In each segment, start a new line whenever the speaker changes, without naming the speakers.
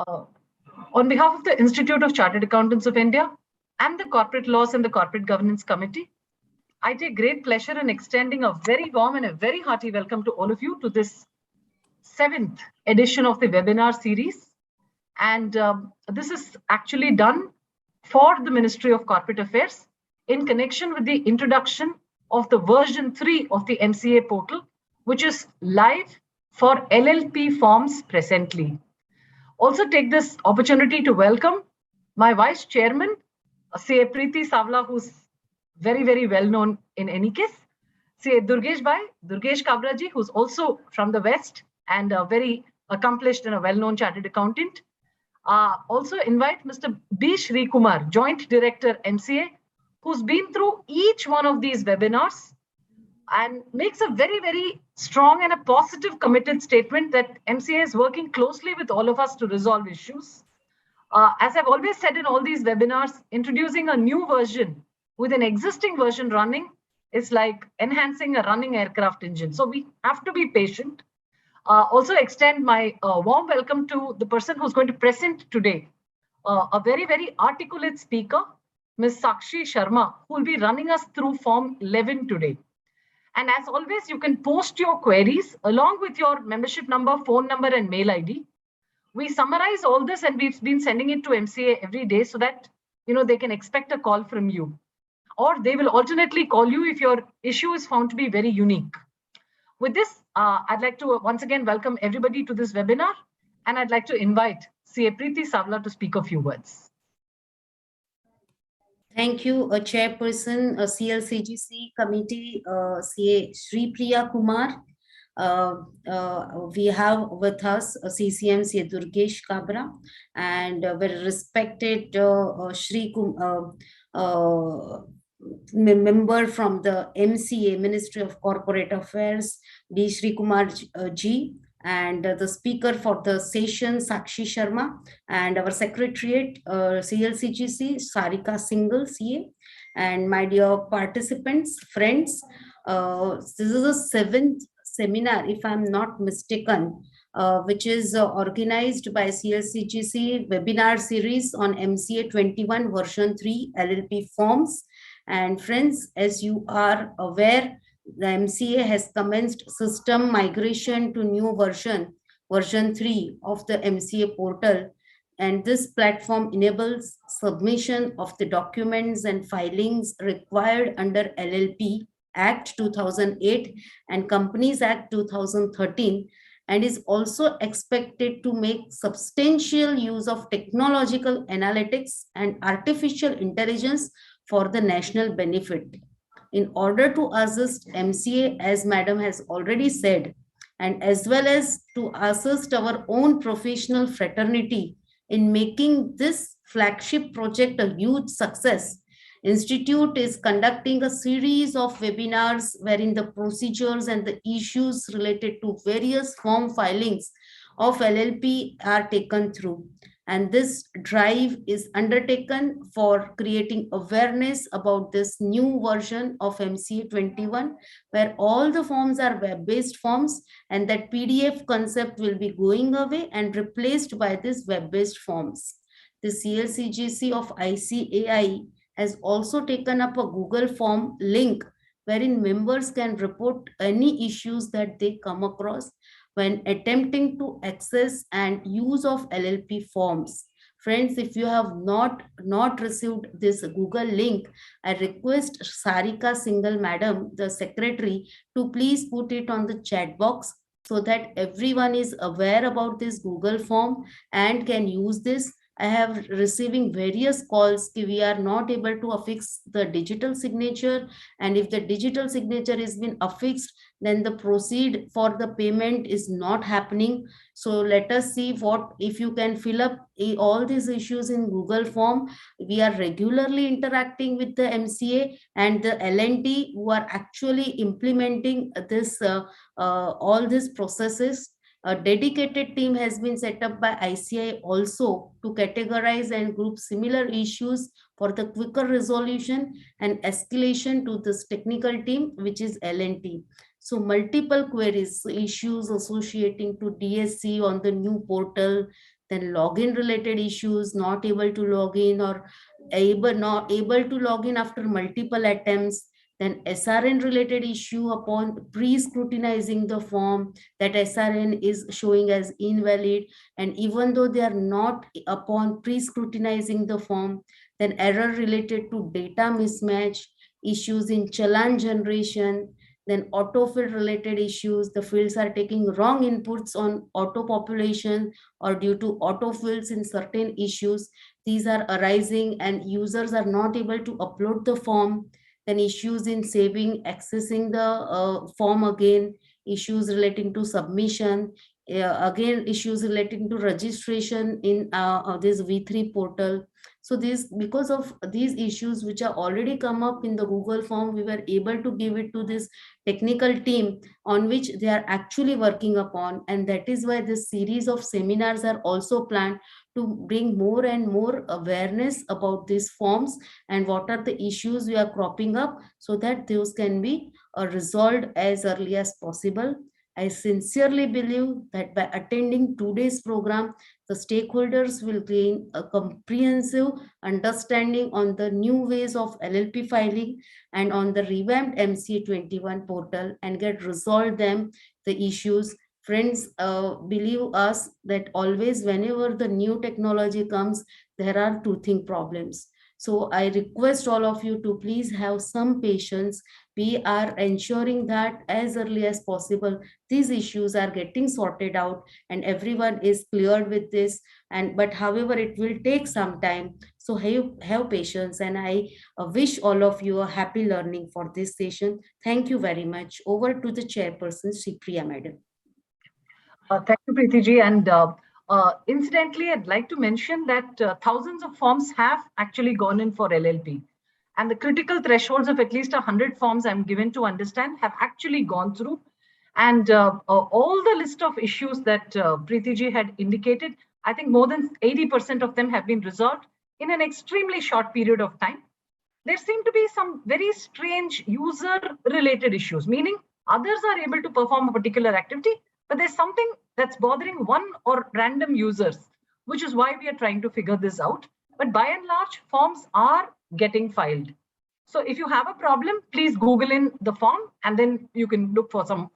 Uh, on behalf of the Institute of Chartered Accountants of India and the Corporate Laws and the Corporate Governance Committee, I take great pleasure in extending a very warm and a very hearty welcome to all of you to this 7th edition of the webinar series. And this is actually done for the Ministry of Corporate Affairs in connection with the introduction of the version 3 of the MCA portal, which is live for LLP forms presently. Also take this opportunity to welcome my Vice Chairman, CA Preeti Savla, who's very, very well known in any case. CA Durgesh Kabra ji, who's also from the West and very accomplished and a well-known chartered accountant. Also invite Mr. B. Shri Kumar, Joint Director, MCA, who's been through each one of these webinars and makes a very, very strong and a positive committed statement that MCA is working closely with all of us to resolve issues. As I've always said in all these webinars, introducing a new version with an existing version running is like enhancing a running aircraft engine. So we have to be patient. Also extend my warm welcome to the person who's going to present today, a very, very articulate speaker, Ms. Sakshi Sharma, who will be running us through Form 11 today. And as always, you can post your queries along with your membership number, phone number, and mail ID. We summarize all this and we've been sending it to MCA every day so that they can expect a call from you. Or they will alternately call you if your issue is found to be very unique. With this, I'd like to once again welcome everybody to this webinar, and I'd like to invite CA Preeti Savla to speak a few words.
Thank you, Chairperson, CLCGC Committee, CA Shri Priya Kumar. We have with us CCM CA Durgesh Kabra and very respected Shri member from the MCA, Ministry of Corporate Affairs, D. Shri Kumar ji, and the speaker for the session, Sakshi Sharma, and our secretariat, CLCGC, Sarika Singhal, CA, and my dear participants, friends, this is the 7th seminar, if I'm not mistaken, which is organized by CLCGC webinar series on MCA 21 version 3 LLP forms. And friends, as you are aware, the MCA has commenced system migration to new version 3 of the MCA portal. And this platform enables submission of the documents and filings required under LLP Act 2008 and Companies Act 2013, and is also expected to make substantial use of technological analytics and artificial intelligence for the national benefit. In order to assist MCA, as Madam has already said, and as well as to assist our own professional fraternity in making this flagship project a huge success, Institute is conducting a series of webinars wherein the procedures and the issues related to various form filings of LLP are taken through. And this drive is undertaken for creating awareness about this new version of MCA 21, where all the forms are web-based forms, and that PDF concept will be going away and replaced by these web-based forms. The CLCGC of ICAI has also taken up a Google form link wherein members can report any issues that they come across when attempting to access and use of LLP forms. Friends, if you have not received this Google link, I request Sarika Singhal Madam, the secretary, to please put it on the chat box so that everyone is aware about this Google form and can use this. I have receiving various calls that we are not able to affix the digital signature, and if the digital signature has been affixed, then the proceed for the payment is not happening. So let us see what if you can fill up all these issues in Google form. We are regularly interacting with the MCA and the L&T who are actually implementing this all these processes. A dedicated team has been set up by ICI also to categorize and group similar issues for the quicker resolution and escalation to this technical team, which is L&T. So multiple queries, issues associating to DSC on the new portal, then login related issues, not able to log in or not able to log in after multiple attempts, then SRN related issue upon pre-scrutinizing the form, that SRN is showing as invalid, and even though they are not upon pre-scrutinizing the form, then error related to data mismatch, issues in challan generation, then autofill related issues, the fields are taking wrong inputs on auto population or due to autofills in certain issues, these are arising and users are not able to upload the form, then issues in saving, accessing the form again, issues relating to submission, again issues relating to registration in this V3 portal. So this, because of these issues which are already come up in the Google form, we were able to give it to this technical team on which they are actually working upon, and that is why this series of seminars are also planned to bring more and more awareness about these forms and what are the issues we are cropping up, so that those can be resolved as early as possible. I sincerely believe that by attending today's program, the stakeholders will gain a comprehensive understanding on the new ways of LLP filing and on the revamped MCA 21 portal and get resolved them the issues. Friends, believe us that always whenever the new technology comes, there are two thing problems. So I request all of you to please have some patience. We are ensuring that as early as possible, these issues are getting sorted out and everyone is cleared with this. And but however, it will take some time. So have patience, and I wish all of you a happy learning for this session. Thank you very much. Over to the chairperson, Shri Priya Madam.
Thank you, Preeti ji. And incidentally, I'd like to mention that thousands of forms have actually gone in for LLP. And the critical thresholds of at least 100 forms I'm given to understand have actually gone through. And all the list of issues that Preeti ji had indicated, I think more than 80% of them have been resolved in an extremely short period of time. There seem to be some very strange user-related issues, meaning others are able to perform a particular activity, but there's something that's bothering one or random users, which is why we are trying to figure this out. But by and large, forms are getting filed. So if you have a problem, please Google in the form, and then you can look for some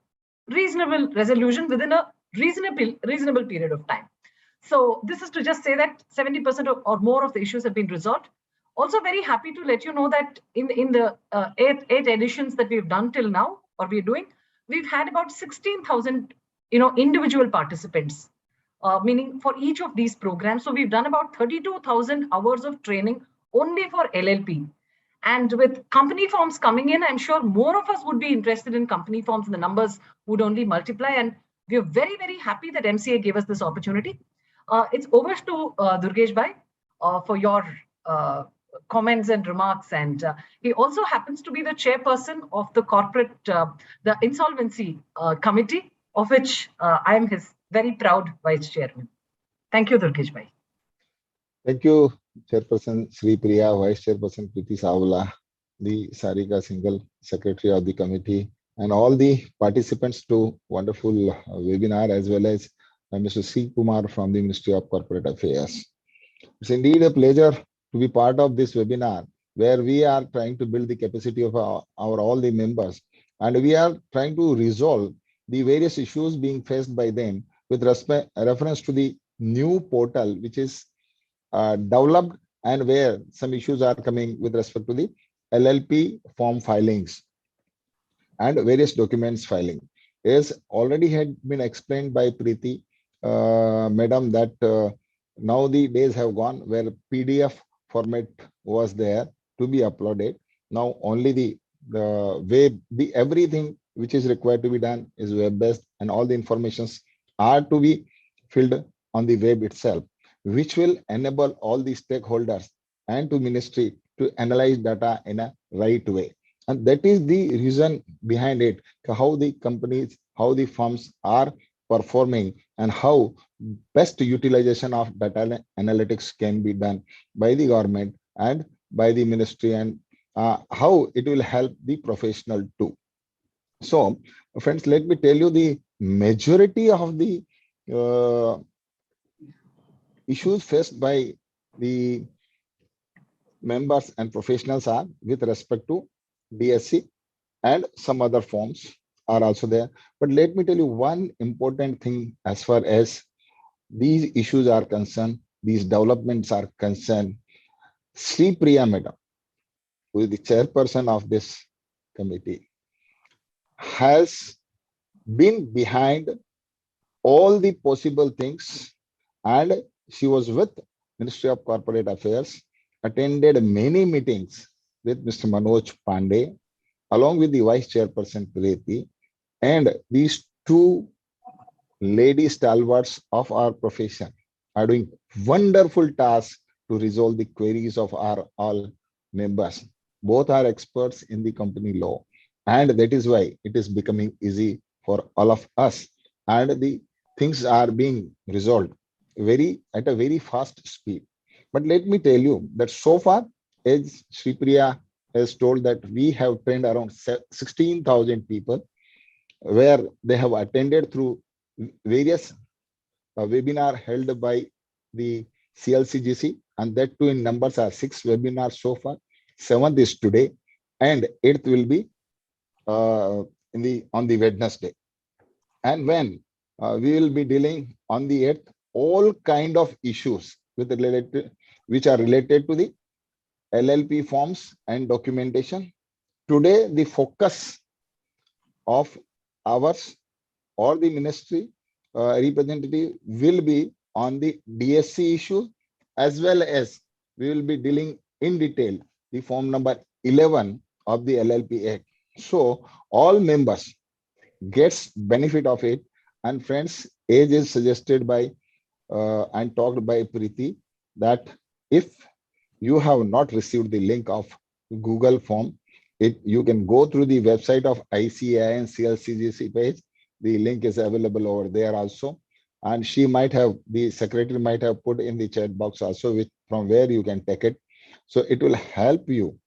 reasonable resolution within a reasonable period of time. So this is to just say that 70% or more of the issues have been resolved. Also very happy to let you know that in the eight editions that we've done till now, or we're doing, we've had about 16,000 individual participants, meaning for each of these programs. So we've done about 32,000 hours of training only for LLP. And with company forms coming in, I'm sure more of us would be interested in company forms, and the numbers would only multiply. And we're very, very happy that MCA gave us this opportunity. It's over to Durgesh Bhai for your comments and remarks. And he also happens to be the chairperson of the corporate, the insolvency committee, of which I am his very proud vice chairman. Thank you, Durgesh Bhai.
Thank you, Chairperson Sri Priya, Vice Chairperson Preeti Savala, the Sarika Single Secretary of the committee, and all the participants to wonderful webinar, as well as Mr. C. Kumar from the Ministry of Corporate Affairs. It's indeed a pleasure to be part of this webinar, where we are trying to build the capacity of our all the members, and we are trying to resolve the various issues being faced by them with reference to the new portal which is developed, and where some issues are coming with respect to the LLP form filings and various documents filing. As already had been explained by Preeti Madam, that now the days have gone where PDF format was there to be uploaded. Now only the web, everything which is required to be done is web-based, and all the informations are to be filled on the web itself, which will enable all the stakeholders and to ministry to analyze data in a right way. And that is the reason behind it, how the companies, how the firms are performing, and how best utilization of data analytics can be done by the government and by the ministry, and how it will help the professional too. So, friends, let me tell you, the majority of the issues faced by the members and professionals are with respect to DSC, and some other forms are also there. But let me tell you one important thing as far as these issues are concerned, these developments are concerned. Sri Priya Madam, who is the chairperson of this committee, has been behind all the possible things, and she was with Ministry of Corporate Affairs, attended many meetings with Mr. Manoj Pandey, along with the Vice Chairperson Preeti, and these two lady stalwarts of our profession are doing wonderful tasks to resolve the queries of our all members. Both are experts in the company law, and that is why it is becoming easy for all of us, and the things are being resolved at a very fast speed. But let me tell you that so far, as Sri Priya has told, that we have trained around 16,000 people, where they have attended through various webinar held by the CLCGC, and that too in numbers are 6 webinars so far. 7th is today, and 8th will be on the Wednesday. And when we will be dealing on the 8th all kind of issues which are related to the LLP forms and documentation. Today, the focus of ours or the ministry representative will be on the DSC issue, as well as we will be dealing in detail the form number 11 of the LLP Act. So all members gets benefit of it. And friends, as is suggested by and talked by Preeti, that if you have not received the link of Google form, you can go through the website of ICAI and CLCGC page. The link is available over there also. And the secretary might have put in the chat box also, from where you can take it. So it will help you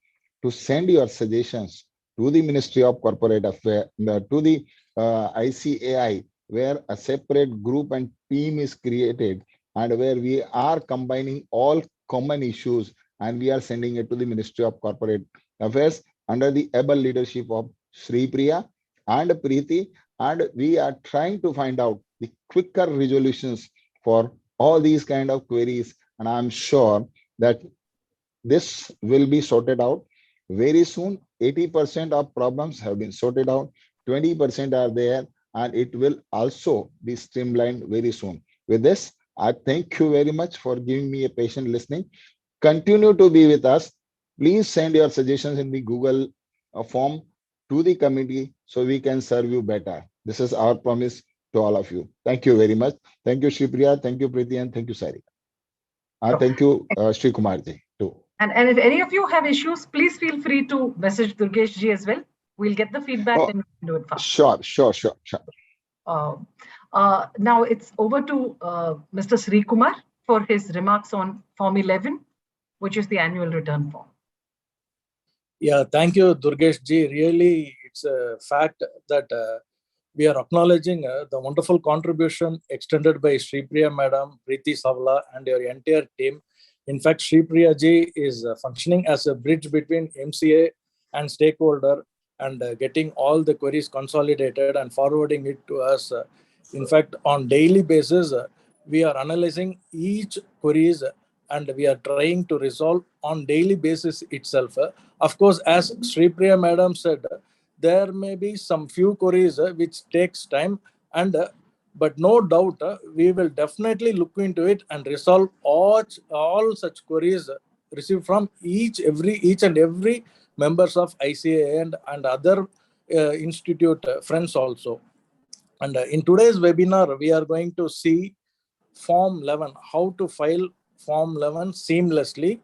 to send your suggestions to the Ministry of Corporate Affairs, to the ICAI, where a separate group and team is created, and where we are combining all common issues, and we are sending it to the Ministry of Corporate Affairs under the able leadership of Sri Priya and Preeti, and we are trying to find out the quicker resolutions for all these kind of queries. And I'm sure that this will be sorted out very soon. 80% of problems have been sorted out, 20% are there, and it will also be streamlined very soon. With this, I thank you very much for giving me a patient listening. Continue to be with us. Please send your suggestions in the Google form to the committee so we can serve you better. This is our promise to all of you. Thank you very much. Thank you, Shri Priya. Thank you, Preeti, and thank you, Sarika. And thank you, Shri Kumarji, too.
And if any of you have issues, please feel free to message Durgesh ji as well. We'll get the feedback and do it fast.
Sure.
Now it's over to Mr. Sri Kumar for his remarks on Form 11, which is the annual return form.
Yeah, thank you, Durgesh ji. Really, it's a fact that we are acknowledging the wonderful contribution extended by Sri Priya Madam, Preeti Savla, and your entire team. In fact, Sri Priya ji is functioning as a bridge between MCA and stakeholder, and getting all the queries consolidated and forwarding it to us. In fact, on daily basis, we are analyzing each queries, and we are trying to resolve on daily basis itself. Of course, as Sri Priya Madam said, there may be some few queries which takes time, but no doubt we will definitely look into it and resolve all such queries received from each and every members of ICA and other institute friends also. And in today's webinar, we are going to see Form 11, how to file Form 11 seamlessly.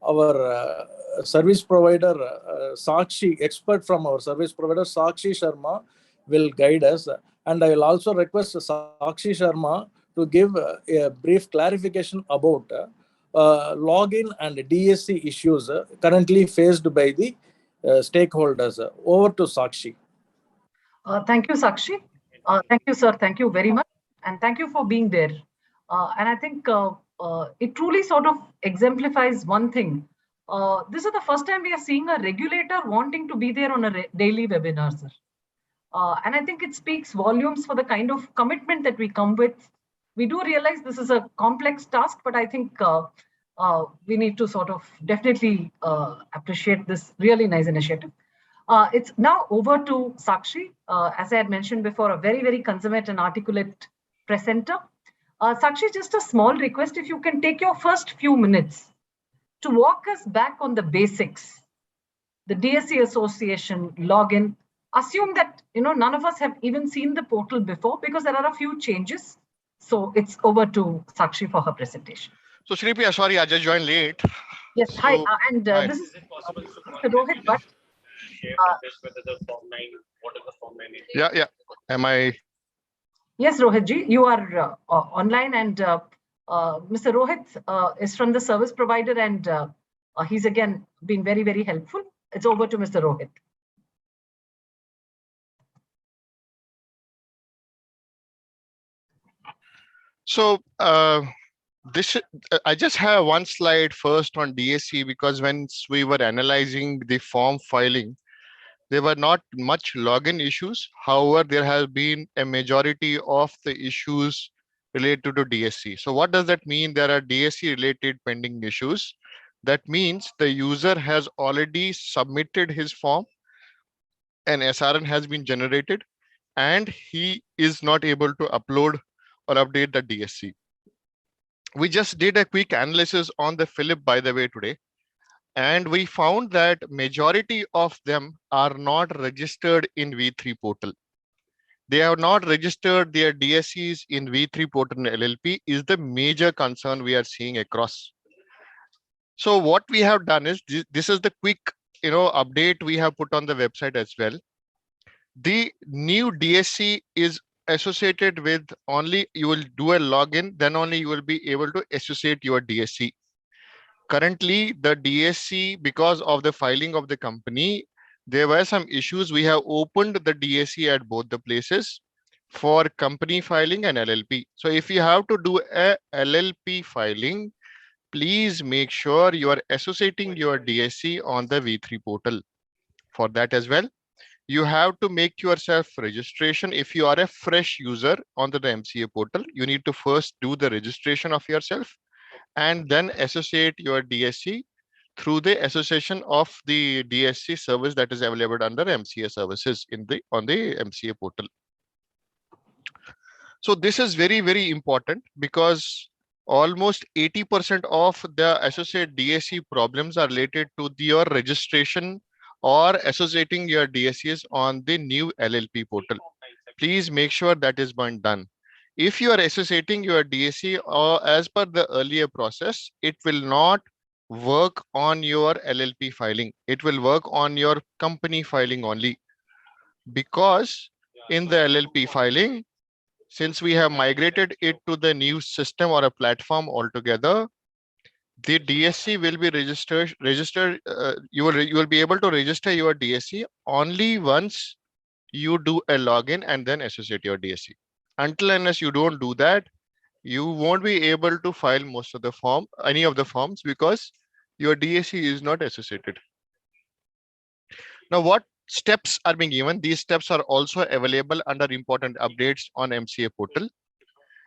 Our service provider, Sakshi, expert from our service provider, Sakshi Sharma, will guide us. And I will also request Sakshi Sharma to give a brief clarification about login and DSC issues currently faced by the stakeholders. Over to Sakshi.
Thank you, Sakshi. Thank you, sir. Thank you very much. And thank you for being there. And I think it truly sort of exemplifies one thing. This is the first time we are seeing a regulator wanting to be there on a daily webinar, sir. And I think it speaks volumes for the kind of commitment that we come with. We do realize this is a complex task, but I think we need to sort of definitely appreciate this really nice initiative. It's now over to Sakshi. As I had mentioned before, a very, very consummate and articulate presenter. Sakshi, just a small request, if you can take your first few minutes to walk us back on the basics, the DSC Association login. Assume that none of us have even seen the portal before because there are a few changes. So it's over to Sakshi for her presentation.
So Shripriya, sorry, I just joined late.
Yes,
So,
hi, and
hi.
this is Mr. Rohit Bhatt.
Yeah. Am I?
Yes, Rohit ji, you are online, and Mr. Rohit is from the service provider, and he's again been very, very helpful. It's over to Mr. Rohit.
So I just have one slide first on DSC, because when we were analyzing the form filing, there were not much login issues. However, there has been a majority of the issues related to DSC. So what does that mean? There are DSC related pending issues. That means the user has already submitted his form, an SRN has been generated, and he is not able to upload or update the DSC. We just did a quick analysis on the Philip, by the way, today, and we found that majority of them are not registered in V3 portal. They have not registered their DSCs in V3 portal and LLP is the major concern we are seeing across. So what we have done is, this is the quick update we have put on the website as well. The new DSC is associated with only you will do a login, then only you will be able to associate your DSC. Currently, the DSC, because of the filing of the company, there were some issues. We have opened the DSC at both the places for company filing and LLP. So if you have to do a LLP filing, please make sure you are associating your DSC on the V3 portal. For that as well, you have to make yourself registration. If you are a fresh user on the MCA portal, you need to first do the registration of yourself and then associate your DSC through the association of the DSC service that is available under MCA services on the MCA portal. So this is very, very important, because almost 80% of the associate DSC problems are related to your registration or associating your DSCs on the new LLP portal. Please make sure that is being done. If you are associating your DSC or as per the earlier process, it will not work on your LLP filing. It will work on your company filing only, because in the LLP filing, since we have migrated it to the new system or a platform altogether, the DSC will be registered. You will be able to register your DSC only once you do a login and then associate your DSC. Until unless you don't do that, you won't be able to file most of the any of the forms, because your DSC is not associated. Now, what steps are being given? These steps are also available under important updates on MCA portal.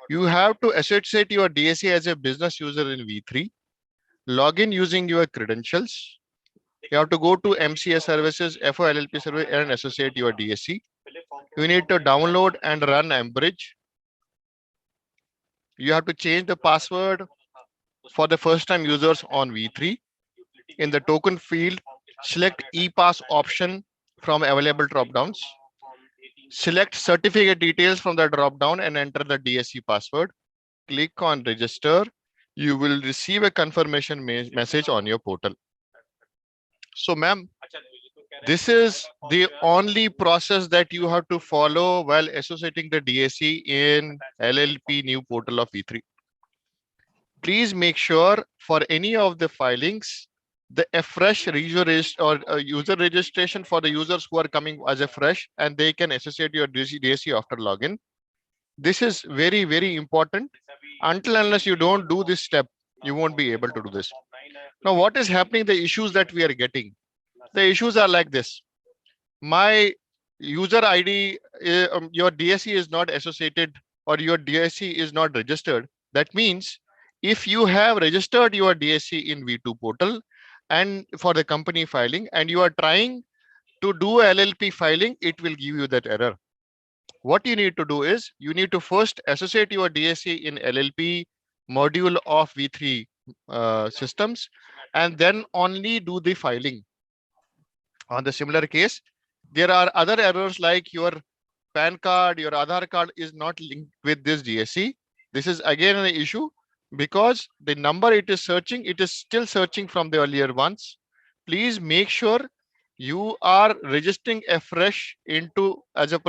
You have to associate your DSC as a business user in V3, log in using your credentials. You have to go to MCA services, FO LLP service, and associate your DSC. You need to download and run Ambridge. You have to change the password for the first time users on V3. In the token field, select ePass option from available dropdowns. Select certificate details from the dropdown and enter the DSC password. Click on register. You will receive a confirmation message on your portal. So, ma'am, this is the only process that you have to follow while associating the DSC in LLP new portal of V3. Please make sure for any of the filings, a fresh user registration for the users who are coming as a fresh, and they can associate your DSC after login. This is very, very important. Until unless you don't do this step, you won't be able to do this. Now, what is happening? The issues that we are getting, the issues are like this. My user ID, your DSC is not associated, or your DSC is not registered. That means if you have registered your DSC in V2 portal and for the company filing, and you are trying to do LLP filing, it will give you that error. What you need to do is you need to first associate your DSC in LLP module of V3 systems, and then only do the filing. On the similar case, there are other errors like your PAN card, your Aadhaar card is not linked with this DSC. This is again an issue because the number it is searching, it is still searching from the earlier ones. Please make sure you are registering afresh into as a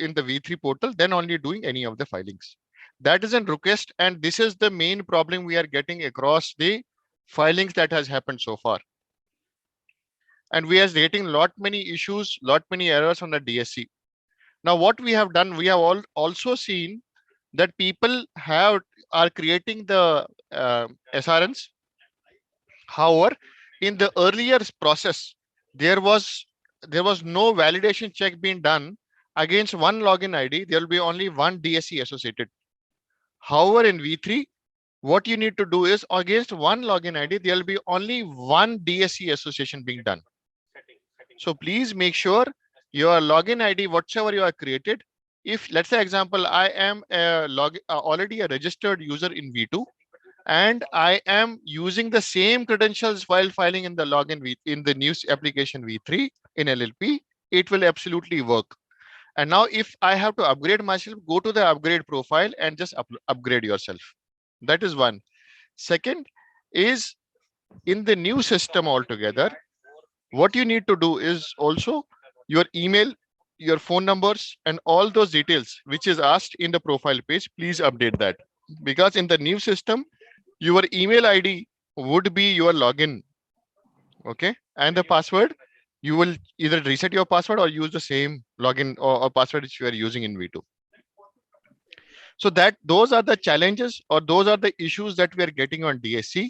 in the V3 portal, then only doing any of the filings. That is a request, and this is the main problem we are getting across the filings that has happened so far. And we are getting many issues, many errors on the DSC. Now, what we have done, we have also seen that people are creating the SRNs. However, in the earlier process, there was no validation check being done against one login ID. There will be only one DSC associated. However, in V3, what you need to do is against one login ID, there will be only one DSC association being done. So please make sure your login ID, whatever you are created, if let's say example, I am already a registered user in V2, and I am using the same credentials while filing in the login in the news application V3 in LLP, it will absolutely work. And now if I have to upgrade myself, go to the upgrade profile and just upgrade yourself. That is one. Second is in the new system altogether, what you need to do is also your email, your phone numbers, and all those details which is asked in the profile page, please update that. Because in the new system, your email ID would be your login. Okay. And the password, you will either reset your password or use the same login or password which you are using in V2. So those are the challenges, or those are the issues that we are getting on DSC.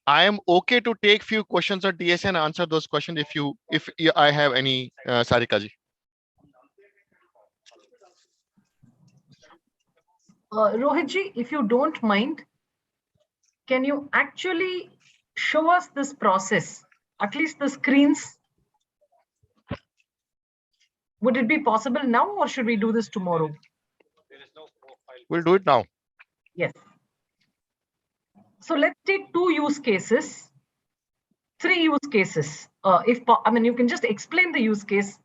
I am okay to take few questions on DSC and answer those questions if I have any, Sarika ji.
Rohit ji, if you don't mind, can you actually show us this process, at least the screens? Would it be possible now, or should we do this tomorrow?
We'll do it now.
Yes. So let's take 2 use cases, 3 use cases. You can just explain the use case.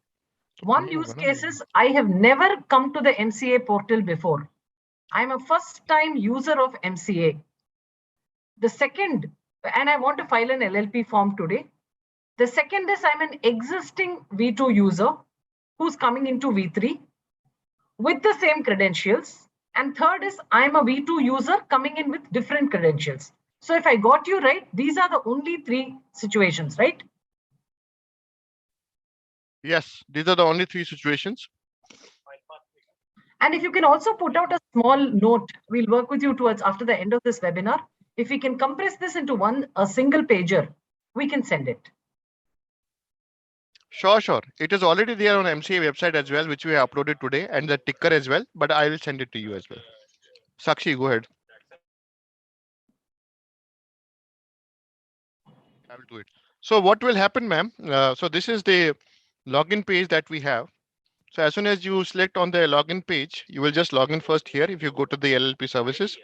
One use case is I have never come to the MCA portal before. I'm a first-time user of MCA. The second, and I want to file an LLP form today. The second is I'm an existing V2 user who's coming into V3 with the same credentials. And third is I'm a V2 user coming in with different credentials. So if I got you right, these are the only 3 situations, right?
Yes, these are the only 3 situations.
And if you can also put out a small note, we'll work with you towards after the end of this webinar. If we can compress this into a single pager, we can send it.
Sure. It is already there on MCA website as well, which we have uploaded today, and the ticker as well, but I will send it to you as well. Sakshi, go ahead. I will do it. So what will happen, ma'am? So this is the login page that we have. So as soon as you select on the login page, you will just log in first here. If you go to the LLP services,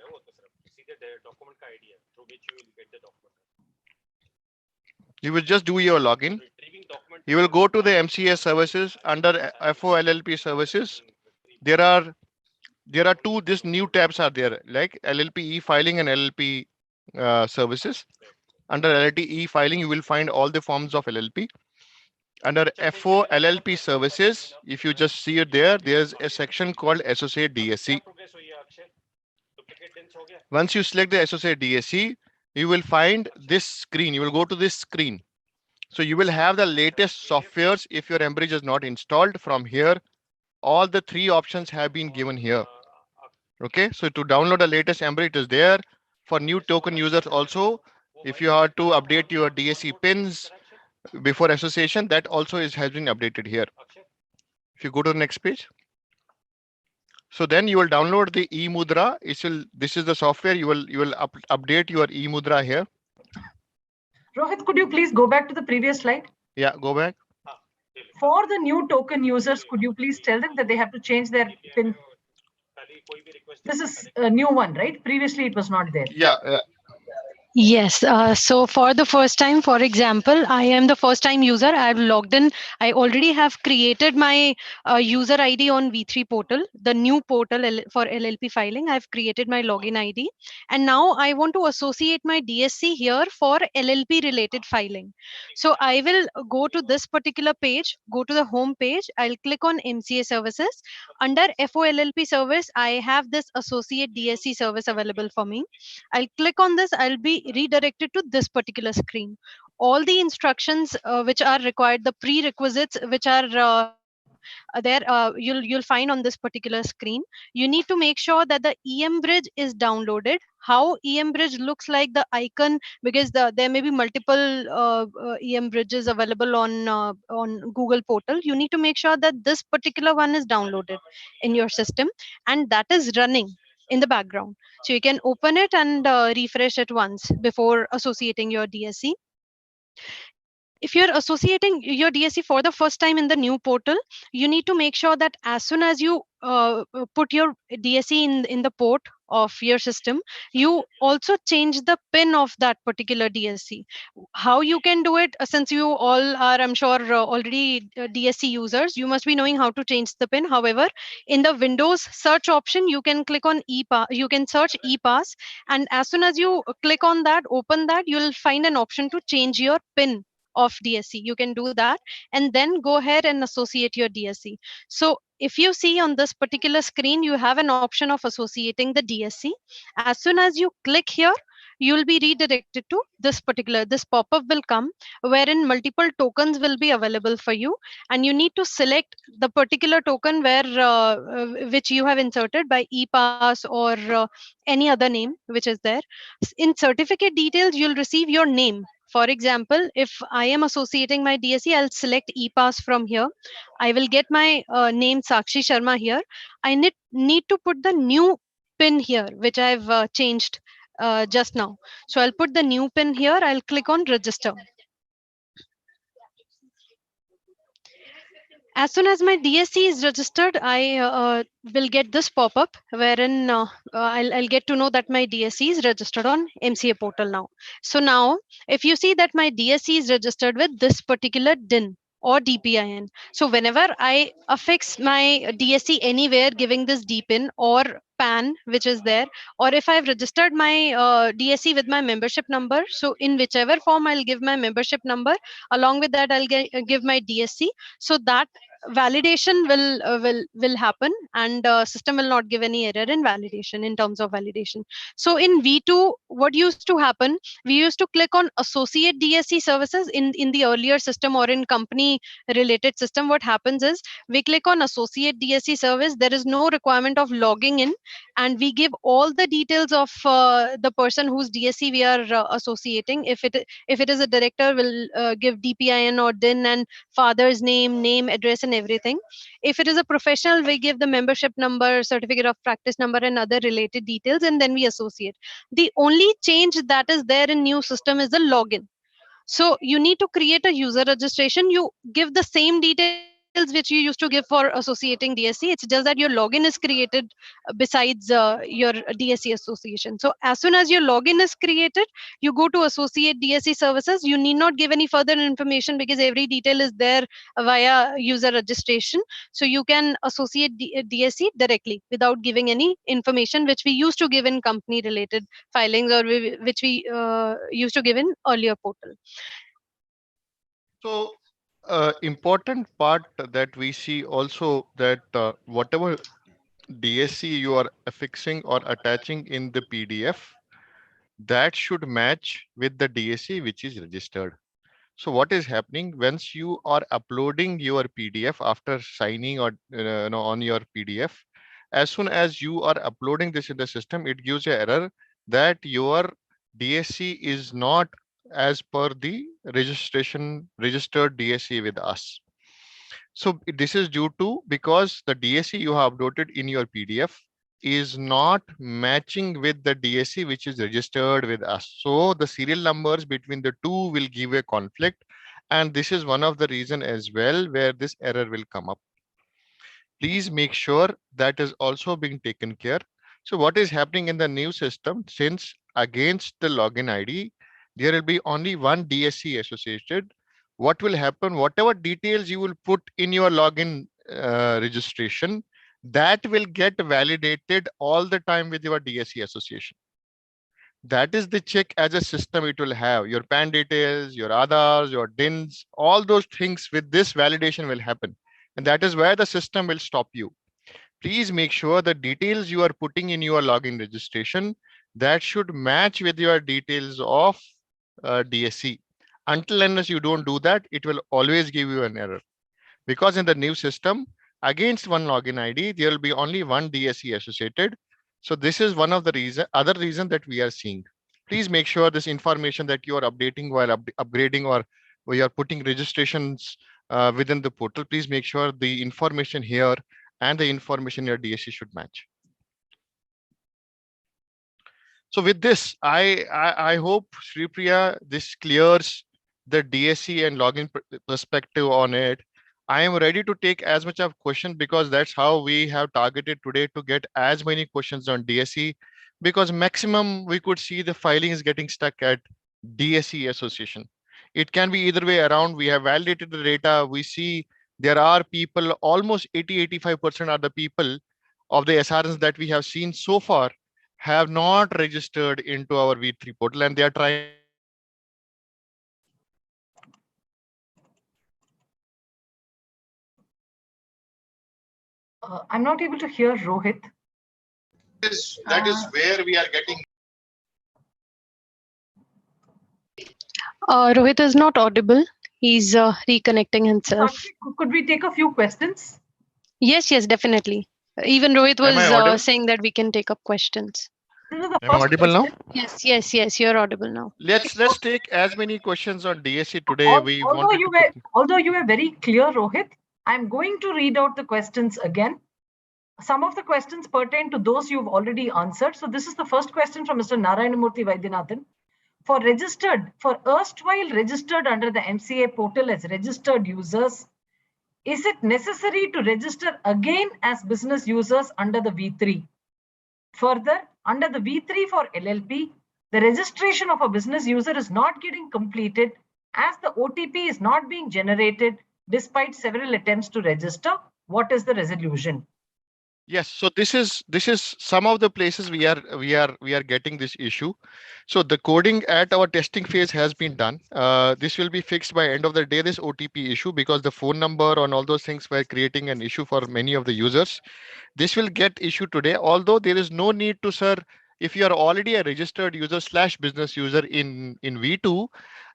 you will just do your login. You will go to the MCA services under FO LLP services. There are these new tabs are there, like LLP e-filing and LLP services. Under LLP e-filing, you will find all the forms of LLP. Under FO LLP services, if you just see it there, there's a section called Associate DSC. Once you select the Associate DSC, you will find this screen. You will go to this screen. So you will have the latest softwares. If your Embridge is not installed, from here, all the 3 options have been given here. Okay, so to download the latest Ember, it is there. For new token users also, if you have to update your DSC pins before association, that also has been updated here. If you go to the next page, so then you will download the eMudra. This is the software. You will update your eMudra here.
Rohit, could you please go back to the previous slide?
Yeah, go back.
For the new token users, could you please tell them that they have to change their PIN? This is a new one, right? Previously, it was not there.
Yeah,
Yes. So for the first time, for example, I am the first time user. I've logged in. I already have created my user ID on V3 portal, the new portal for LLP filing. I've created my login ID. And now I want to associate my DSC here for LLP related filing. So I will go to this particular page, go to the home page. I'll click on MCA services. Under FOLLP service, I have this associate DSC service available for me. I'll click on this. I'll be redirected to this particular screen. All the instructions which are required, the prerequisites which are there, you'll find on this particular screen. You need to make sure that the EM bridge is downloaded. How EM bridge looks like, the icon, because there may be multiple EM bridges available on Google portal. You need to make sure that this particular one is downloaded in your system and that is running in the background. So you can open it and refresh it once before associating your DSC. If you're associating your DSC for the first time in the new portal, you need to make sure that as soon as you put your DSC in the port of your system, you also change the pin of that particular DSC. How you can do it, since you all are, I'm sure, already DSC users, you must be knowing how to change the pin. However, in the Windows search option, you can click on you can search ePass, and as soon as you click on that, open that, you'll find an option to change your pin of DSC. You can do that and then go ahead and associate your DSC. So if you see on this particular screen, you have an option of associating the DSC. As soon as you click here, you'll be redirected to this pop-up will come wherein multiple tokens will be available for you, and you need to select the particular token which you have inserted by ePass or any other name which is there. In certificate details, you'll receive your name. For example, if I am associating my DSC, I'll select ePass from here. I will get my name Sakshi Sharma here. I need to put the new pin here, which I've changed just now. So I'll put the new pin here. I'll click on register. As soon as my DSC is registered, I will get this pop-up wherein I'll get to know that my DSC is registered on MCA portal now. So now, if you see that my DSC is registered with this particular DIN or DPIN. So whenever I affix my DSC anywhere giving this DPIN or PAN, which is there, or if I've registered my DSC with my membership number, so in whichever form I'll give my membership number, along with that I'll give my DSC, so that validation will happen, and system will not give any error in validation, in terms of validation. So in V2, what used to happen, we used to click on associate DSC services in the earlier system or in company related system. What happens is we click on associate DSC service. There is no requirement of logging in, and we give all the details of the person whose DSC we are associating. If it is a director, we'll give DPIN or DIN and father's name, address, and everything. If it is a professional, we give the membership number, certificate of practice number, and other related details, and then we associate. The only change that is there in new system is the login. So you need to create a user registration. You give the same details which you used to give for associating DSC. It's just that your login is created besides your DSC association. So as soon as your login is created, you go to associate DSC services. You need not give any further information because every detail is there via user registration. So you can associate DSC directly without giving any information which we used to give in company related filings, or which we used to give in earlier portal.
So important part that we see also that whatever DSC you are affixing or attaching in the PDF, that should match with the DSC which is registered. So what is happening once you are uploading your PDF after signing or on your PDF, as soon as you are uploading this in the system, it gives an error that your DSC is not as per the registered DSC with us. So this is due to because the DSC you have uploaded in your PDF is not matching with the DSC which is registered with us. So the serial numbers between the two will give a conflict, and this is one of the reason as well where this error will come up. Please make sure that is also being taken care. So what is happening in the new system, since against the login ID, there will be only one DSC associated. What will happen, whatever details you will put in your login registration, that will get validated all the time with your DSC association. That is the check as a system it will have. Your PAN details, your Aadhars, your DINs, all those things with this validation will happen. And that is where the system will stop you. Please make sure the details you are putting in your login registration, that should match with your details of DSC. Until unless you don't do that, it will always give you an error. Because in the new system, against one login ID, there will be only one DSC associated. So this is one of the other reason that we are seeing. Please make sure this information that you are updating while upgrading or you are putting registrations within the portal, please make sure the information here and the information in your DSC should match. So with this, I hope, Sri Priya, this clears the DSC and login perspective on it. I am ready to take as much of questions because that's how we have targeted today to get as many questions on DSC, because maximum we could see the filing is getting stuck at DSC association. It can be either way around. We have validated the data. We see there are people, almost 80-85% are the people of the SRNs that we have seen so far have not registered into our V3 portal, and they are trying.
I'm not able to hear Rohit.
That is where we are getting.
Rohit is not audible. He's reconnecting himself.
Could we take a few questions?
Yes, definitely. Even Rohit was saying that we can take up questions.
This is the
Am I audible now?
Yes, you're audible now.
Let's take as many questions on DSC today.
Although you were very clear, Rohit, I'm going to read out the questions again. Some of the questions pertain to those you've already answered. So this is the first question from Mr. Narayanamurthy Vaidyanathan. For erstwhile registered under the MCA portal as registered users, is it necessary to register again as business users under the V3? Further, under the V3 for LLP, the registration of a business user is not getting completed as the OTP is not being generated despite several attempts to register. What is the resolution?
Yes, so this is some of the places we are getting this issue. So the coding at our testing phase has been done. This will be fixed by end of the day, this OTP issue, because the phone number and all those things were creating an issue for many of the users. This will get issued today, although there is no need to, sir, if you are already a registered user / business user in V2,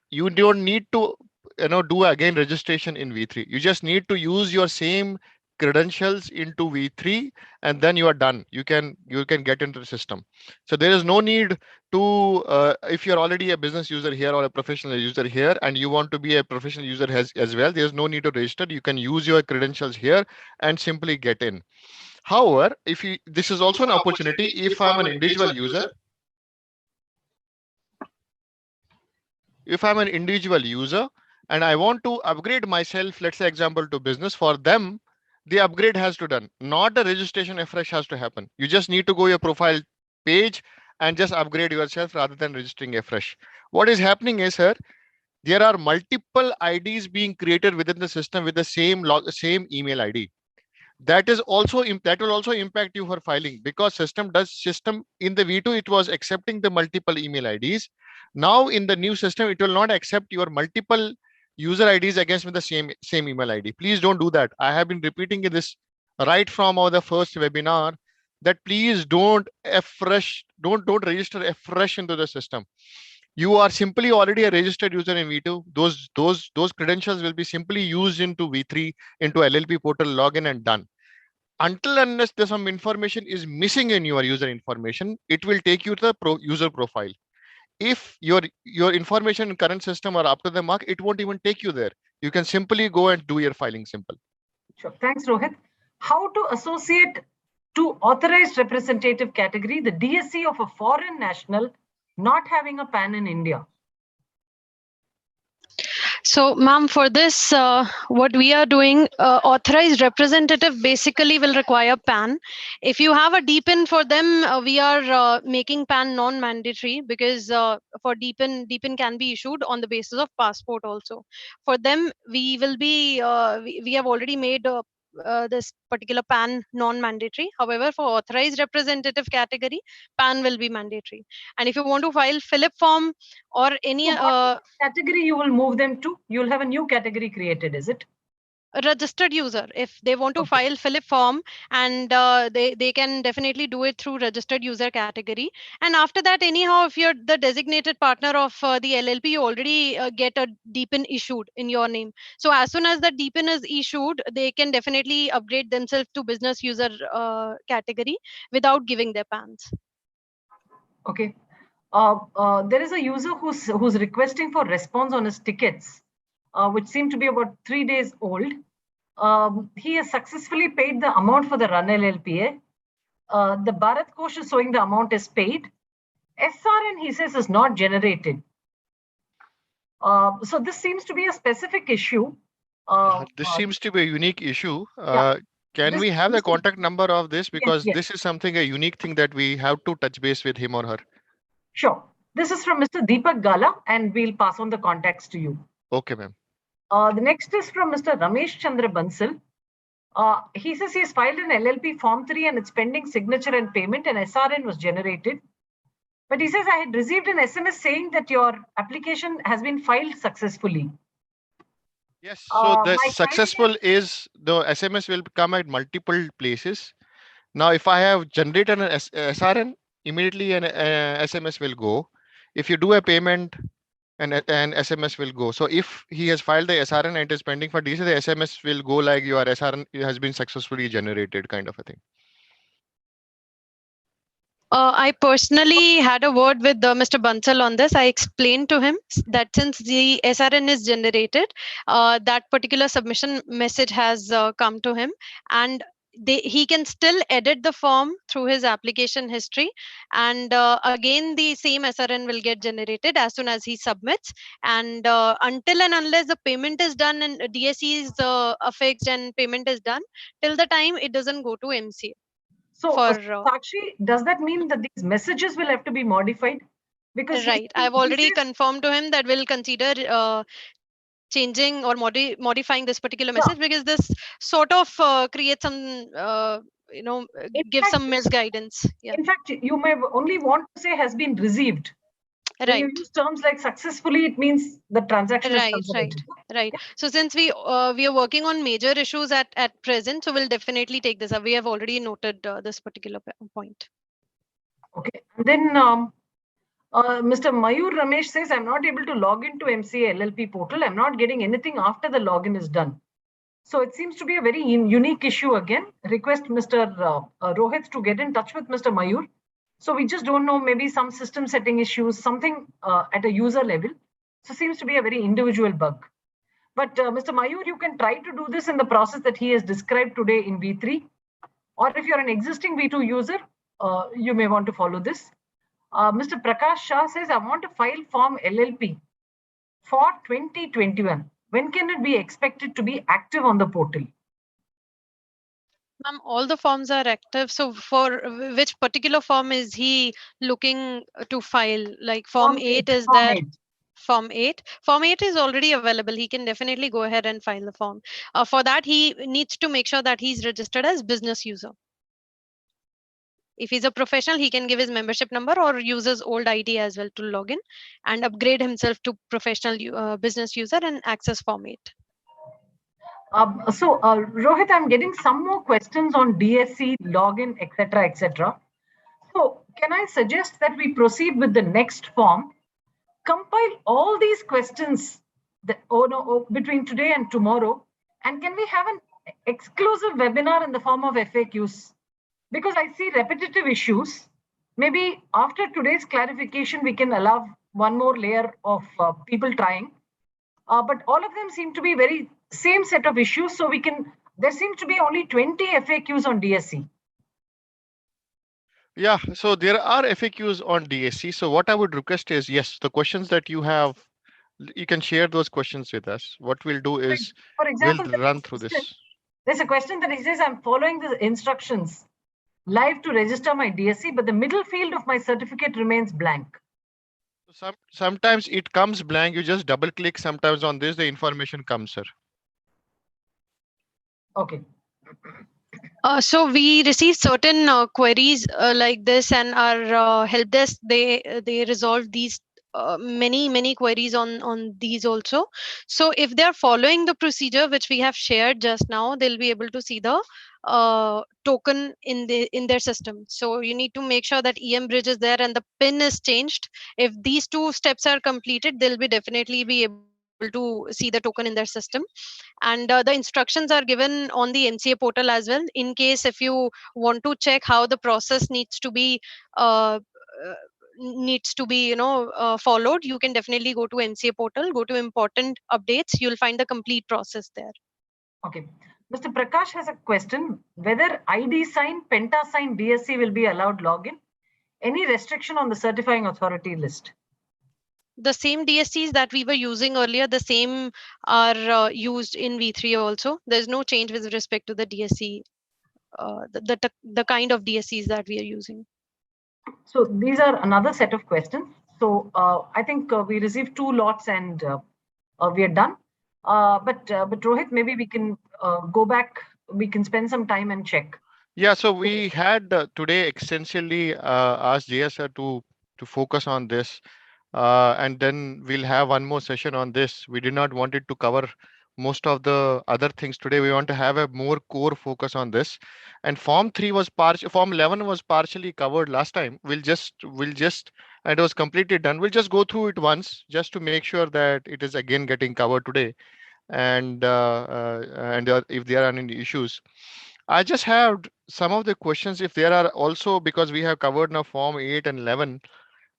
you don't need to do again registration in V3. You just need to use your same credentials into V3 and then you are done. You can get into the system. So there is no need to if you're already a business user here or a professional user here and you want to be a professional user as well, there's no need to register. You can use your credentials here and simply get in. However, this is also an opportunity if I'm an individual user. If I'm an individual user and I want to upgrade myself, let's say example to business, for them, the upgrade has to done, not the registration afresh has to happen. You just need to go your profile page and just upgrade yourself rather than registering afresh. What is happening is, sir, there are multiple IDs being created within the system with the same email ID. That will also impact you for filing, because system in the V2 it was accepting the multiple email IDs. Now in the new system it will not accept your multiple user IDs against with the same email ID. Please don't do that. I have been repeating this right from the first webinar that please don't register afresh into the system. You are simply already a registered user in V2. Those credentials will be simply used into V3, into LLP portal, login and done. until unless there's some information is missing in your user information, it will take you to the user profile. If your information in current system are up to the mark, it won't even take you there. You can simply go and do your filing simple.
Sure. Thanks, Rohit. How to associate to authorized representative category the DSC of a foreign national not having a PAN in India?
So, ma'am, for this, what we are doing, authorized representative basically will require PAN. If you have a DPIN for them, we are making PAN non-mandatory, because for DPIN can be issued on the basis of passport also. For them, we will be, we have already made this particular PAN non-mandatory. However, for authorized representative category, PAN will be mandatory. And if you want to file Philip form or any
So category you will move them to? You'll have a new category created, is it?
a registered user, if they want to file Philip form, and they can definitely do it through registered user category. And after that, anyhow, if you're the designated partner of the LLP, you already get a DPIN issued in your name. So as soon as that DPIN is issued, they can definitely upgrade themselves to business user category without giving their PANs.
Okay. There is a user who's requesting for response on his tickets, which seem to be about 3 days old. He has successfully paid the amount for the run LLPA. The Bharat Kosh is showing the amount is paid. SRN, he says, is not generated. So this seems to be a specific issue.
This seems to be a unique issue.
Yeah.
Can we have the contact number of this? Because
yes.
this is something, a unique thing that we have to touch base with him or her.
Sure. This is from Mr. Deepak Gala, and we'll pass on the contacts to you.
Okay, ma'am.
The next is from Mr. Ramesh Chandra Bansal. He says he's filed an LLP Form 3 and it's pending signature and payment, and SRN was generated. But he says, I had received an SMS saying that your application has been filed successfully.
Yes, so the successful is the SMS will come at multiple places. Now, if I have generated an SRN, immediately an SMS will go. If you do a payment, an SMS will go. So if he has filed the SRN and it is pending for DSC, the SMS will go like your SRN has been successfully generated, kind of a thing.
I personally had a word with Mr. Bansal on this. I explained to him that since the SRN is generated, that particular submission message has come to him, and he can still edit the form through his application history, and again the same SRN will get generated as soon as he submits. And until and unless the payment is done and DSC is affixed and payment is done, till the time it doesn't go to MCA.
So, Sakshi, does that mean that these messages will have to be modified? Because
right, I've already confirmed to him that we'll consider changing or modifying this particular message, because this sort of creates some, gives some misguidance. Yeah.
In fact, you may only want to say has been received.
Right.
When you use terms like successfully, it means the transaction is consummated.
Right. Yeah. So since we are working on major issues at present, so we'll definitely take this up. We have already noted this particular point.
Okay. And then Mr. Mayur Ramesh says, I'm not able to log into MCA LLP portal. I'm not getting anything after the login is done. So it seems to be a very unique issue again. Request Mr. Rohit to get in touch with Mr. Mayur. So we just don't know, maybe some system setting issues, something at a user level. So seems to be a very individual bug. But Mr. Mayur, you can try to do this in the process that he has described today in V3. Or if you're an existing V2 user, you may want to follow this. Mr. Prakash Shah says, I want to file form LLP for 2021. When can it be expected to be active on the portal?
Ma'am, all the forms are active. So for which particular form is he looking to file? Like form 8 is there? Form 8. Form 8 is already available. He can definitely go ahead and file the form. For that, he needs to make sure that he's registered as business user. If he's a professional, he can give his membership number or use his old ID as well to log in and upgrade himself to professional business user and access form 8.
So Rohit, I'm getting some more questions on DSC, login, etc., etc. So can I suggest that we proceed with the next form, compile all these questions that, between today and tomorrow, and can we have an exclusive webinar in the form of FAQs, because I see repetitive issues. Maybe after today's clarification, we can allow one more layer of people trying. But all of them seem to be very same set of issues. So there seems to be only 20 FAQs on DSC.
Yeah, so there are FAQs on DSC. So what I would request is, yes, the questions that you have, you can share those questions with us. What we'll do is,
for example,
we'll run through this.
There's a question that says, I'm following the instructions live to register my DSC, but the middle field of my certificate remains blank.
Sometimes it comes blank. You just double click sometimes on this, the information comes, sir.
Okay.
So we receive certain queries like this, and our help desk, they resolve these many queries on these also. So if they are following the procedure which we have shared just now, they'll be able to see the token in their system. So you need to make sure that EM bridge is there and the pin is changed. If these two steps are completed, they'll be definitely be able to see the token in their system. And the instructions are given on the MCA portal as well, in case if you want to check how the process needs to be followed. You can definitely go to MCA portal, go to important updates, you'll find the complete process there.
Okay. Mr. Prakash has a question, whether ID sign, Penta sign DSC will be allowed login. Any restriction on the certifying authority list?
The same DSCs that we were using earlier, the same are used in V3 also. There's no change with respect to the DSC, the kind of DSCs that we are using.
So these are another set of questions. So I think we received 2 lots and we are done. But Rohit, maybe we can go back. We can spend some time and check.
Yeah, so we had today extensively asked JSR to focus on this. And then we'll have one more session on this. We did not want it to cover most of the other things today. We want to have a more core focus on this. And Form 11 was partially covered last time. We'll just, and it was completely done. We'll just go through it once just to make sure that it is again getting covered today. And if there are any issues, I just have some of the questions. If there are also, because we have covered now Form 8 and 11.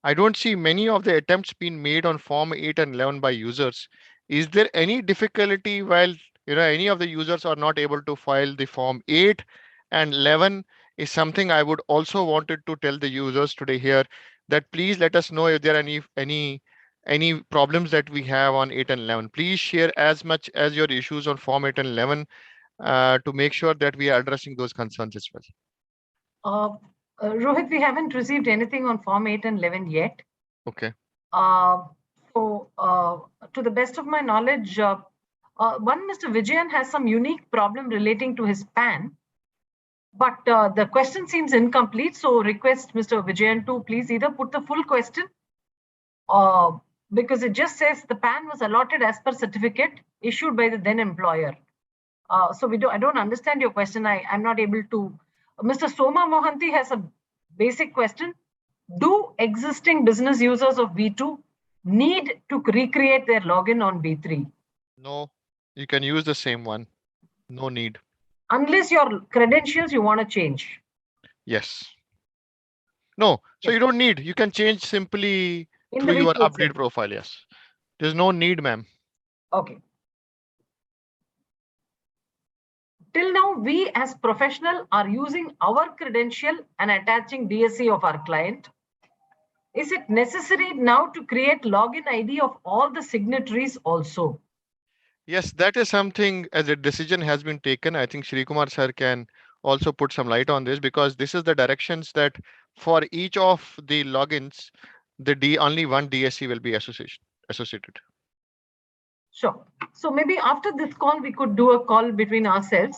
I don't see many of the attempts being made on Form 8 and 11 by users. Is there any difficulty while any of the users are not able to file the Form 8 and 11? Is something I would also wanted to tell the users today here, that please let us know if there are any problems that we have on 8 and 11. Please share as much as your issues on Form 8 and 11 to make sure that we are addressing those concerns as well.
Rohit, we haven't received anything on Form 8 and 11 yet.
Okay.
So to the best of my knowledge, one, Mr. Vijayan has some unique problem relating to his PAN, but the question seems incomplete. So request Mr. Vijayan to please either put the full question, because it just says the PAN was allotted as per certificate issued by the then employer. So I don't understand your question. I'm not able to. Mr. Soma Mohanty has a basic question. Do existing business users of V2 need to recreate their login on V3?
No, you can use the same one. No need.
Unless your credentials you want to change.
Yes. No, so you don't need. You can change simply through your update profile. Yes. There's no need, ma'am.
Okay. Till now, we as professional are using our credential and attaching DSC of our client. Is it necessary now to create login ID of all the signatories also?
Yes, that is something as a decision has been taken. I think Shri Kumar sir can also put some light on this, because this is the directions that for each of the logins, only one DSC will be associated.
Sure. So maybe after this call, we could do a call between ourselves.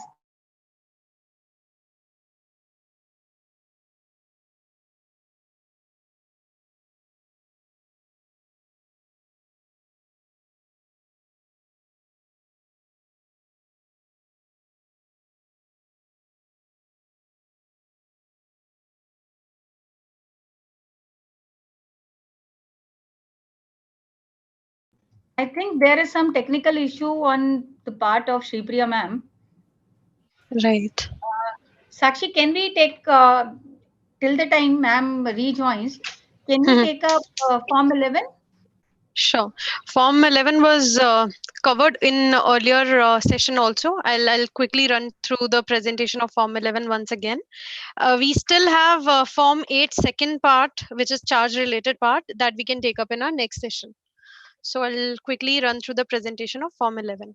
I think there is some technical issue on the part of Shripriya ma'am.
Right.
Sakshi, can we take till the time ma'am rejoins? Can we take up Form 11?
Sure. Form 11 was covered in earlier session also. I'll quickly run through the presentation of Form 11 once again. We still have Form 8 second part, which is charge related part, that we can take up in our next session. So I'll quickly run through the presentation of Form 11.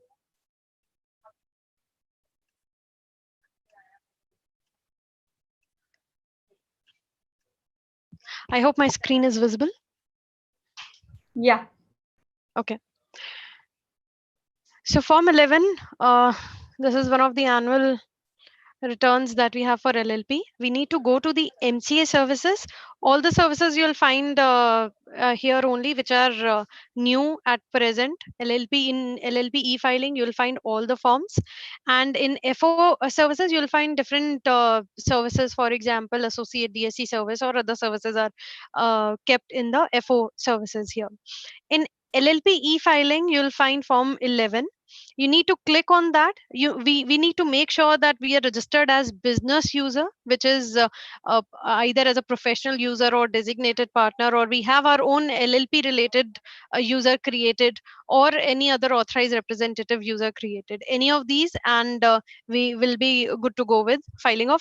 I hope my screen is visible.
Yeah.
Okay. So Form 11, this is one of the annual returns that we have for LLP. We need to go to the MCA services. All the services you'll find here only, which are new at present. LLP in LLP e-filing, you'll find all the forms. And in FO services, you'll find different services. For example, associate DSC service or other services are kept in the FO services here. In LLP e-filing, you'll find Form 11. You need to click on that. We need to make sure that we are registered as business user, which is either as a professional user or designated partner, or we have our own LLP related user created, or any other authorized representative user created. Any of these, and we will be good to go with filing of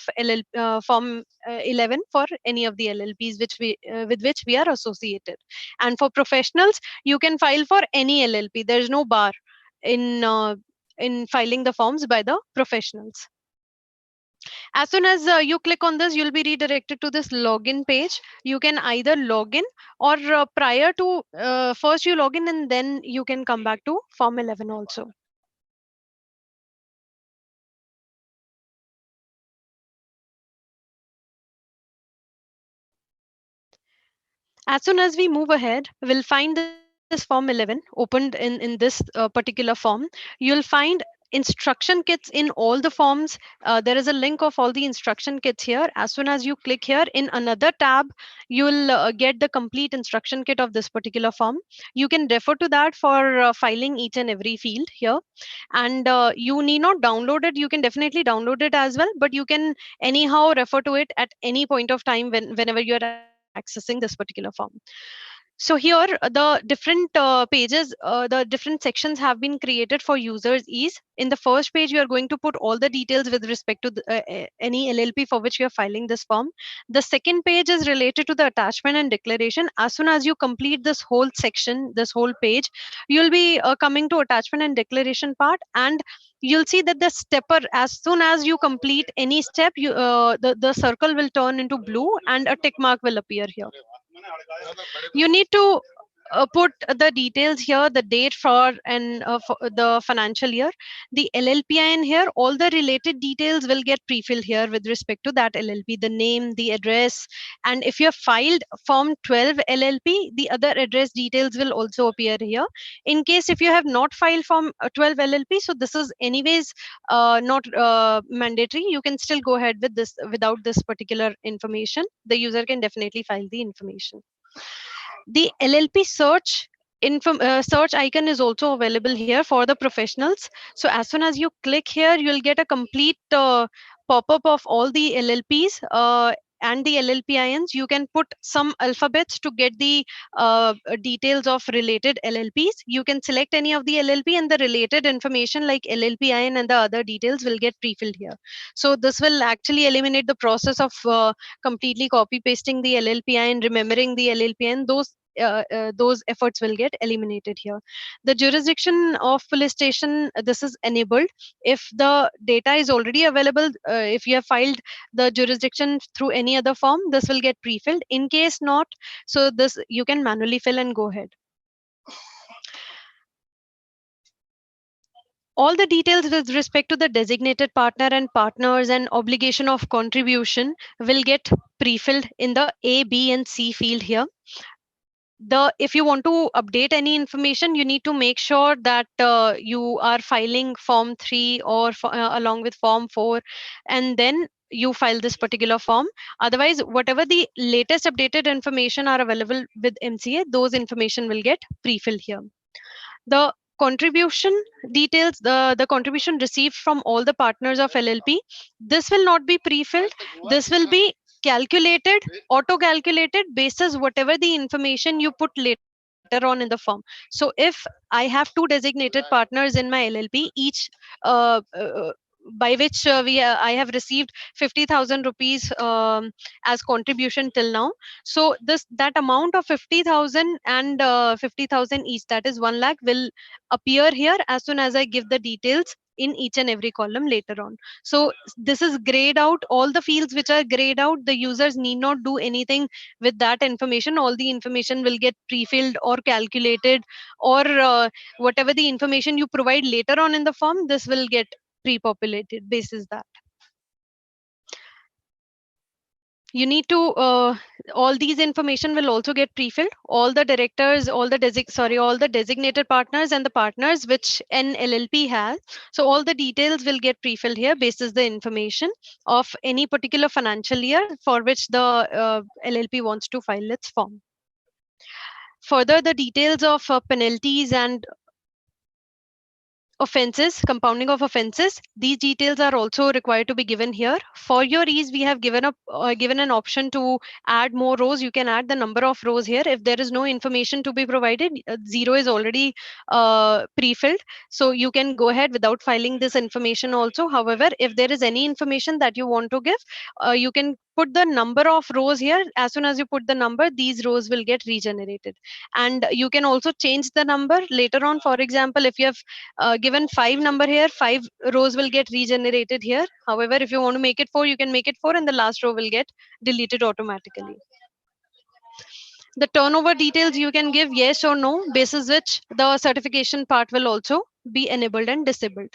Form 11 for any of the LLPs with which we are associated. And for professionals, you can file for any LLP. There is no bar in filing the forms by the professionals. As soon as you click on this, you'll be redirected to this login page. You can either log in, or prior to first you log in and then you can come back to Form 11 also. As soon as we move ahead, we'll find this Form 11 opened in this particular form. You'll find instruction kits in all the forms. There is a link of all the instruction kits here. As soon as you click here, in another tab, you'll get the complete instruction kit of this particular form. You can refer to that for filing each and every field here. And you need not download it. You can definitely download it as well, but you can anyhow refer to it at any point of time whenever you're accessing this particular form. So here the different pages, the different sections have been created for users ease. In the first page, you are going to put all the details with respect to any LLP for which you are filing this form. The second page is related to the attachment and declaration. As soon as you complete this whole section, this whole page, you'll be coming to attachment and declaration part, and you'll see that the stepper, as soon as you complete any step, the circle will turn into blue and a tick mark will appear here. You need to put the details here, the date for the financial year, the LLPIN here. All the related details will get pre-filled here with respect to that LLP, the name, the address, and if you have filed Form 12 LLP, the other address details will also appear here. In case if you have not filed Form 12 LLP, so this is anyways not mandatory. You can still go ahead with this without this particular information. The user can definitely file the information. The LLP search icon is also available here for the professionals. So as soon as you click here, you'll get a complete pop-up of all the LLPs and the LLPINs. You can put some alphabets to get the details of related LLPs. You can select any of the LLP, and the related information like LLPIN and the other details will get pre-filled here. So this will actually eliminate the process of completely copy pasting the LLPIN, remembering the LLPIN. Those efforts will get eliminated here. The jurisdiction of police station, this is enabled. If the data is already available, if you have filed the jurisdiction through any other form, this will get pre-filled. In case not, so this you can manually fill and go ahead. All the details with respect to the designated partner and partners and obligation of contribution will get pre-filled in the A, B, and C field here. If you want to update any information, you need to make sure that you are filing Form 3 or along with Form 4, and then you file this particular form. Otherwise, whatever the latest updated information are available with MCA, those information will get pre-filled here. The contribution details, the contribution received from all the partners of LLP, this will not be pre-filled. This will be calculated, auto-calculated basis whatever the information you put later on in the form. So if I have 2 designated partners in my LLP, each by which I have received 50,000 rupees as contribution till now. So that amount of 50,000 and 50,000 each, that is 1 lakh, will appear here as soon as I give the details in each and every column later on. So this is grayed out. All the fields which are grayed out, the users need not do anything with that information. All the information will get pre-filled or calculated, or whatever the information you provide later on in the form, this will get pre-populated basis that. You need to all these information will also get pre-filled. All the directors, all the designated partners and the partners which an LLP has. So all the details will get pre-filled here basis the information of any particular financial year for which the LLP wants to file its form. Further, the details of penalties and offenses, compounding of offenses, these details are also required to be given here. For your ease, we have given an option to add more rows. You can add the number of rows here. If there is no information to be provided, 0 is already pre-filled, so you can go ahead without filing this information also. However, if there is any information that you want to give, you can put the number of rows here. As soon as you put the number, these rows will get regenerated, and you can also change the number later on. For example, if you have given 5 number here, 5 rows will get regenerated here. However, if you want to make it 4, you can make it 4, and the last row will get deleted automatically. The turnover details you can give yes or no, basis which the certification part will also be enabled and disabled.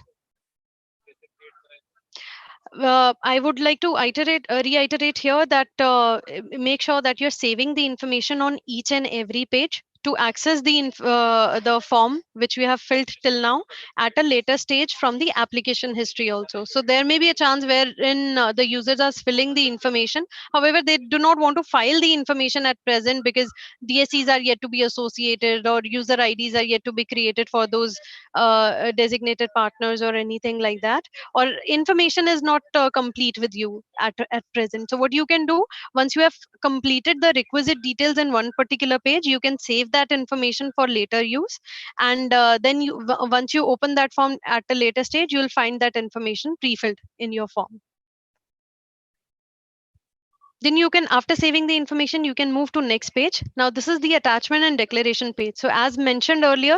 I would like to reiterate here that make sure that you're saving the information on each and every page to access the form which we have filled till now at a later stage from the application history also. So there may be a chance wherein the users are filling the information. However, they do not want to file the information at present because DSCs are yet to be associated or user IDs are yet to be created for those designated partners or anything like that, or information is not complete with you at present. So what you can do, once you have completed the requisite details in one particular page, you can save that information for later use, and then once you open that form at a later stage, you will find that information pre-filled in your form. Then you can, after saving the information, you can move to next page. Now this is the attachment and declaration page. So as mentioned earlier,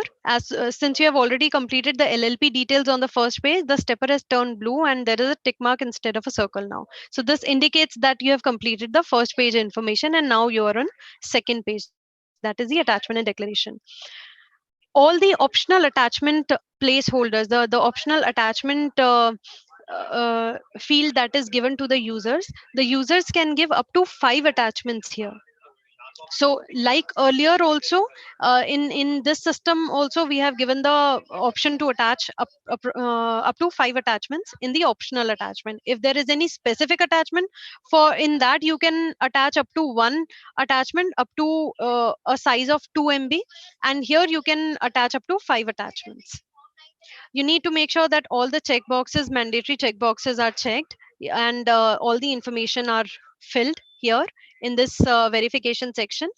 since you have already completed the LLP details on the first page, the stepper has turned blue and there is a tick mark instead of a circle now. So this indicates that you have completed the first page information and now you are on second page. That is the attachment and declaration. All the optional attachment placeholders, the optional attachment field that is given to the users can give up to 5 attachments here. So like earlier also, in this system also we have given the option to attach up to 5 attachments in the optional attachment. If there is any specific attachment, for in that you can attach up to 1 attachment up to a size of 2 MB, and here you can attach up to 5 attachments. You need to make sure that all the checkboxes, mandatory checkboxes, are checked, and all the information are filled here in this verification section.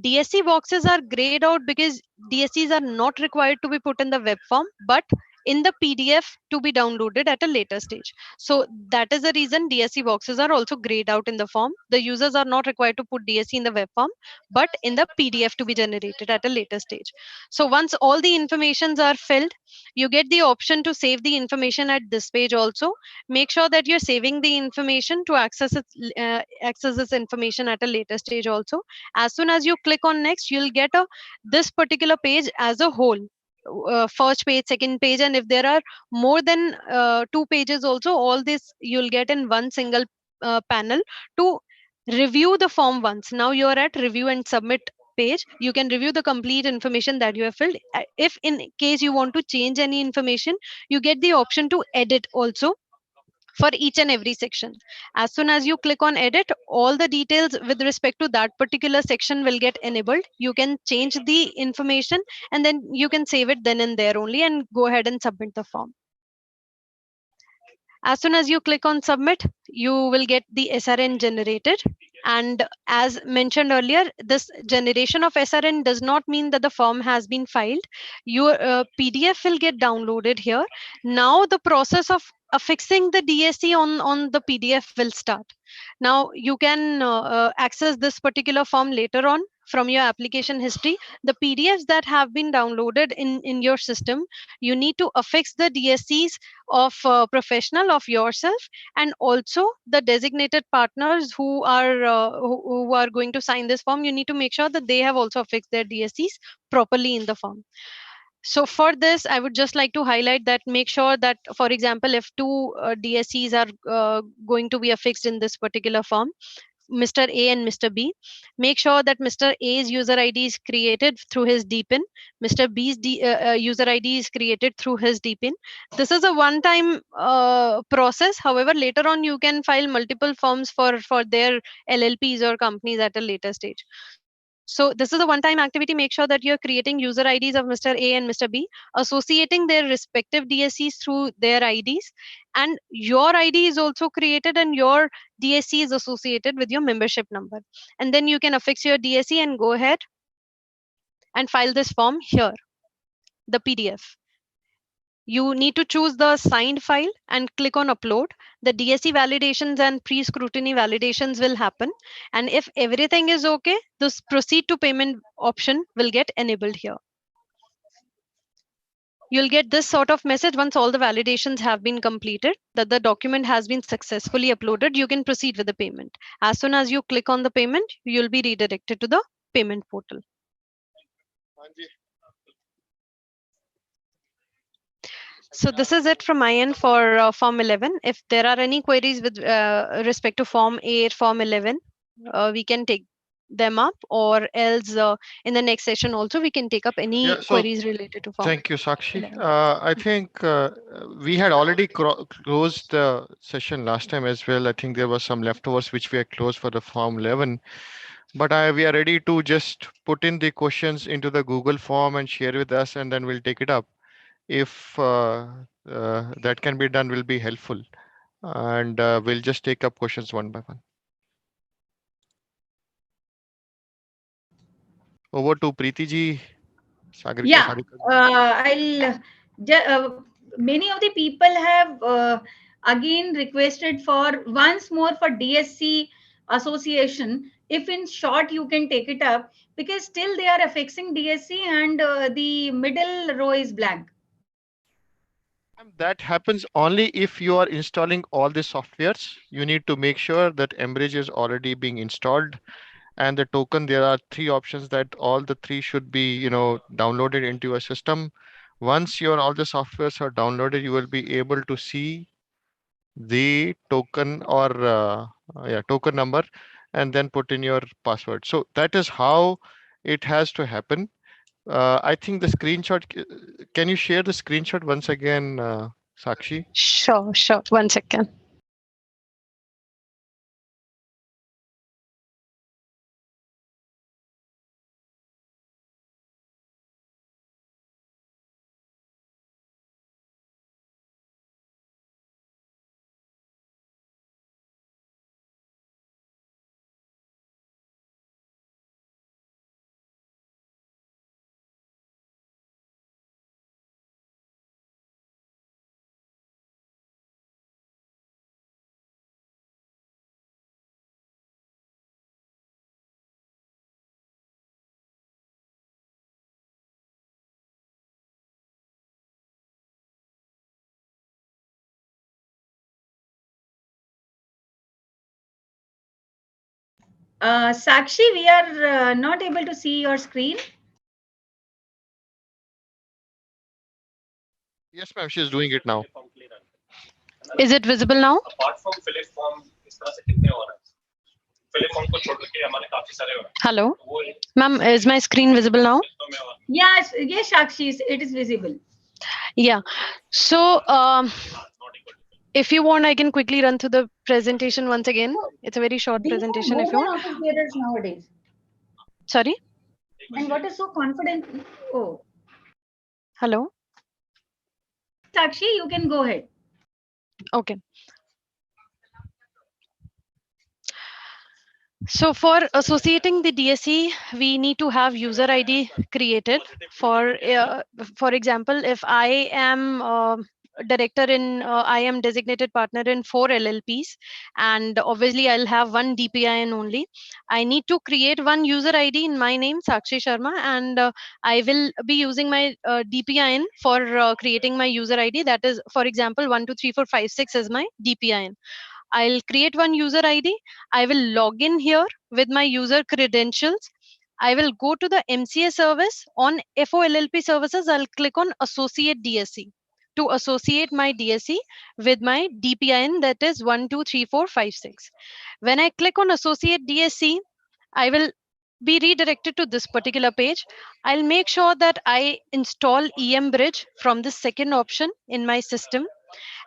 DSC boxes are grayed out because DSCs are not required to be put in the web form, but in the PDF to be downloaded at a later stage. So that is the reason DSC boxes are also grayed out in the form. The users are not required to put DSC in the web form, but in the PDF to be generated at a later stage. So once all the informations are filled, you get the option to save the information at this page also. Make sure that you're saving the information to access this information at a later stage also. As soon as you click on next, you'll get this particular page as a whole. First page, second page, and if there are more than 2 pages also, all this you'll get in one single panel to review the form once. Now you're at review and submit page. You can review the complete information that you have filled. If in case you want to change any information, you get the option to edit also. for each and every section. As soon as you click on edit, all the details with respect to that particular section will get enabled. You can change the information and then you can save it then and there only and go ahead and submit the form. As soon as you click on submit, you will get the SRN generated. And as mentioned earlier, this generation of SRN does not mean that the form has been filed. Your PDF will get downloaded here. Now the process of affixing the DSC on the PDF will start. Now you can access this particular form later on from your application history. The PDFs that have been downloaded in your system, you need to affix the DSCs of professional of yourself and also the designated partners who are going to sign this form. You need to make sure that they have also affixed their DSCs properly in the form. So for this, I would just like to highlight that make sure that, for example, if two DSCs are going to be affixed in this particular form, Mr. A and Mr. B, make sure that Mr. A's user ID is created through his DPIN. Mr. B's user ID is created through his DPIN. This is a one-time process. However, later on, you can file multiple forms for their LLPs or companies at a later stage. So this is a one-time activity. Make sure that you're creating user IDs of Mr. A and Mr. B, associating their respective DSCs through their IDs, and your ID is also created and your DSC is associated with your membership number. And then you can affix your DSC and go ahead and file this form here, the PDF. You need to choose the signed file and click on upload. The DSC validations and pre-scrutiny validations will happen. And if everything is okay, this proceed to payment option will get enabled here. You'll get this sort of message once all the validations have been completed, that the document has been successfully uploaded. You can proceed with the payment. As soon as you click on the payment, you'll be redirected to the payment portal. So this is it from my end for Form 11. If there are any queries with respect to Form 8, Form 11, we can take them up, or else in the next session also we can take up any queries related to Form.
Thank you, Sakshi. I think we had already closed the session last time as well. I think there was some leftovers which we had closed for the Form 11. But we are ready to just put in the questions into the Google form and share with us, and then we'll take it up. If that can be done, will be helpful. And we'll just take up questions one by one. Over to Preeti ji. Sagarika,
Yeah, many of the people have again requested for once more for DSC association. If in short you can take it up, because still they are affixing DSC and the middle row is blank.
That happens only if you are installing all the softwares. You need to make sure that Embridge is already being installed, and the token, there are three options that all the three should be, downloaded into your system. Once all the softwares are downloaded, you will be able to see the token or token number, and then put in your password. So that is how it has to happen. I think the screenshot, can you share the screenshot once again, Sakshi?
Sure. 1 second.
Sakshi, we are not able to see your screen.
Yes, ma'am, she's doing it now.
Is it visible now? Hello, ma'am, is my screen visible now?
Yes, Sakshi, it is visible.
Yeah. So If you want, I can quickly run through the presentation once again. It's a very short
We have
presentation
more
if you
than
want.
office bearers nowadays.
Sorry?
And what is so confident? Oh,
Hello?
Sakshi, you can go ahead.
Okay. So for associating the DSC, we need to have user ID created. For example, if I am director in, I am designated partner in 4 LLPs, and obviously I'll have one DPIN only. I need to create one user ID in my name, Sakshi Sharma, and I will be using my DPIN for creating my user ID. That is, for example, 123456 is my DPIN. I'll create one user ID. I will log in here with my user credentials. I will go to the MCA service. On FOLLP services, I'll click on Associate DSC to associate my DSC with my DPIN, that is 123456. When I click on Associate DSC, I will be redirected to this particular page. I'll make sure that I install EM Bridge from the second option in my system,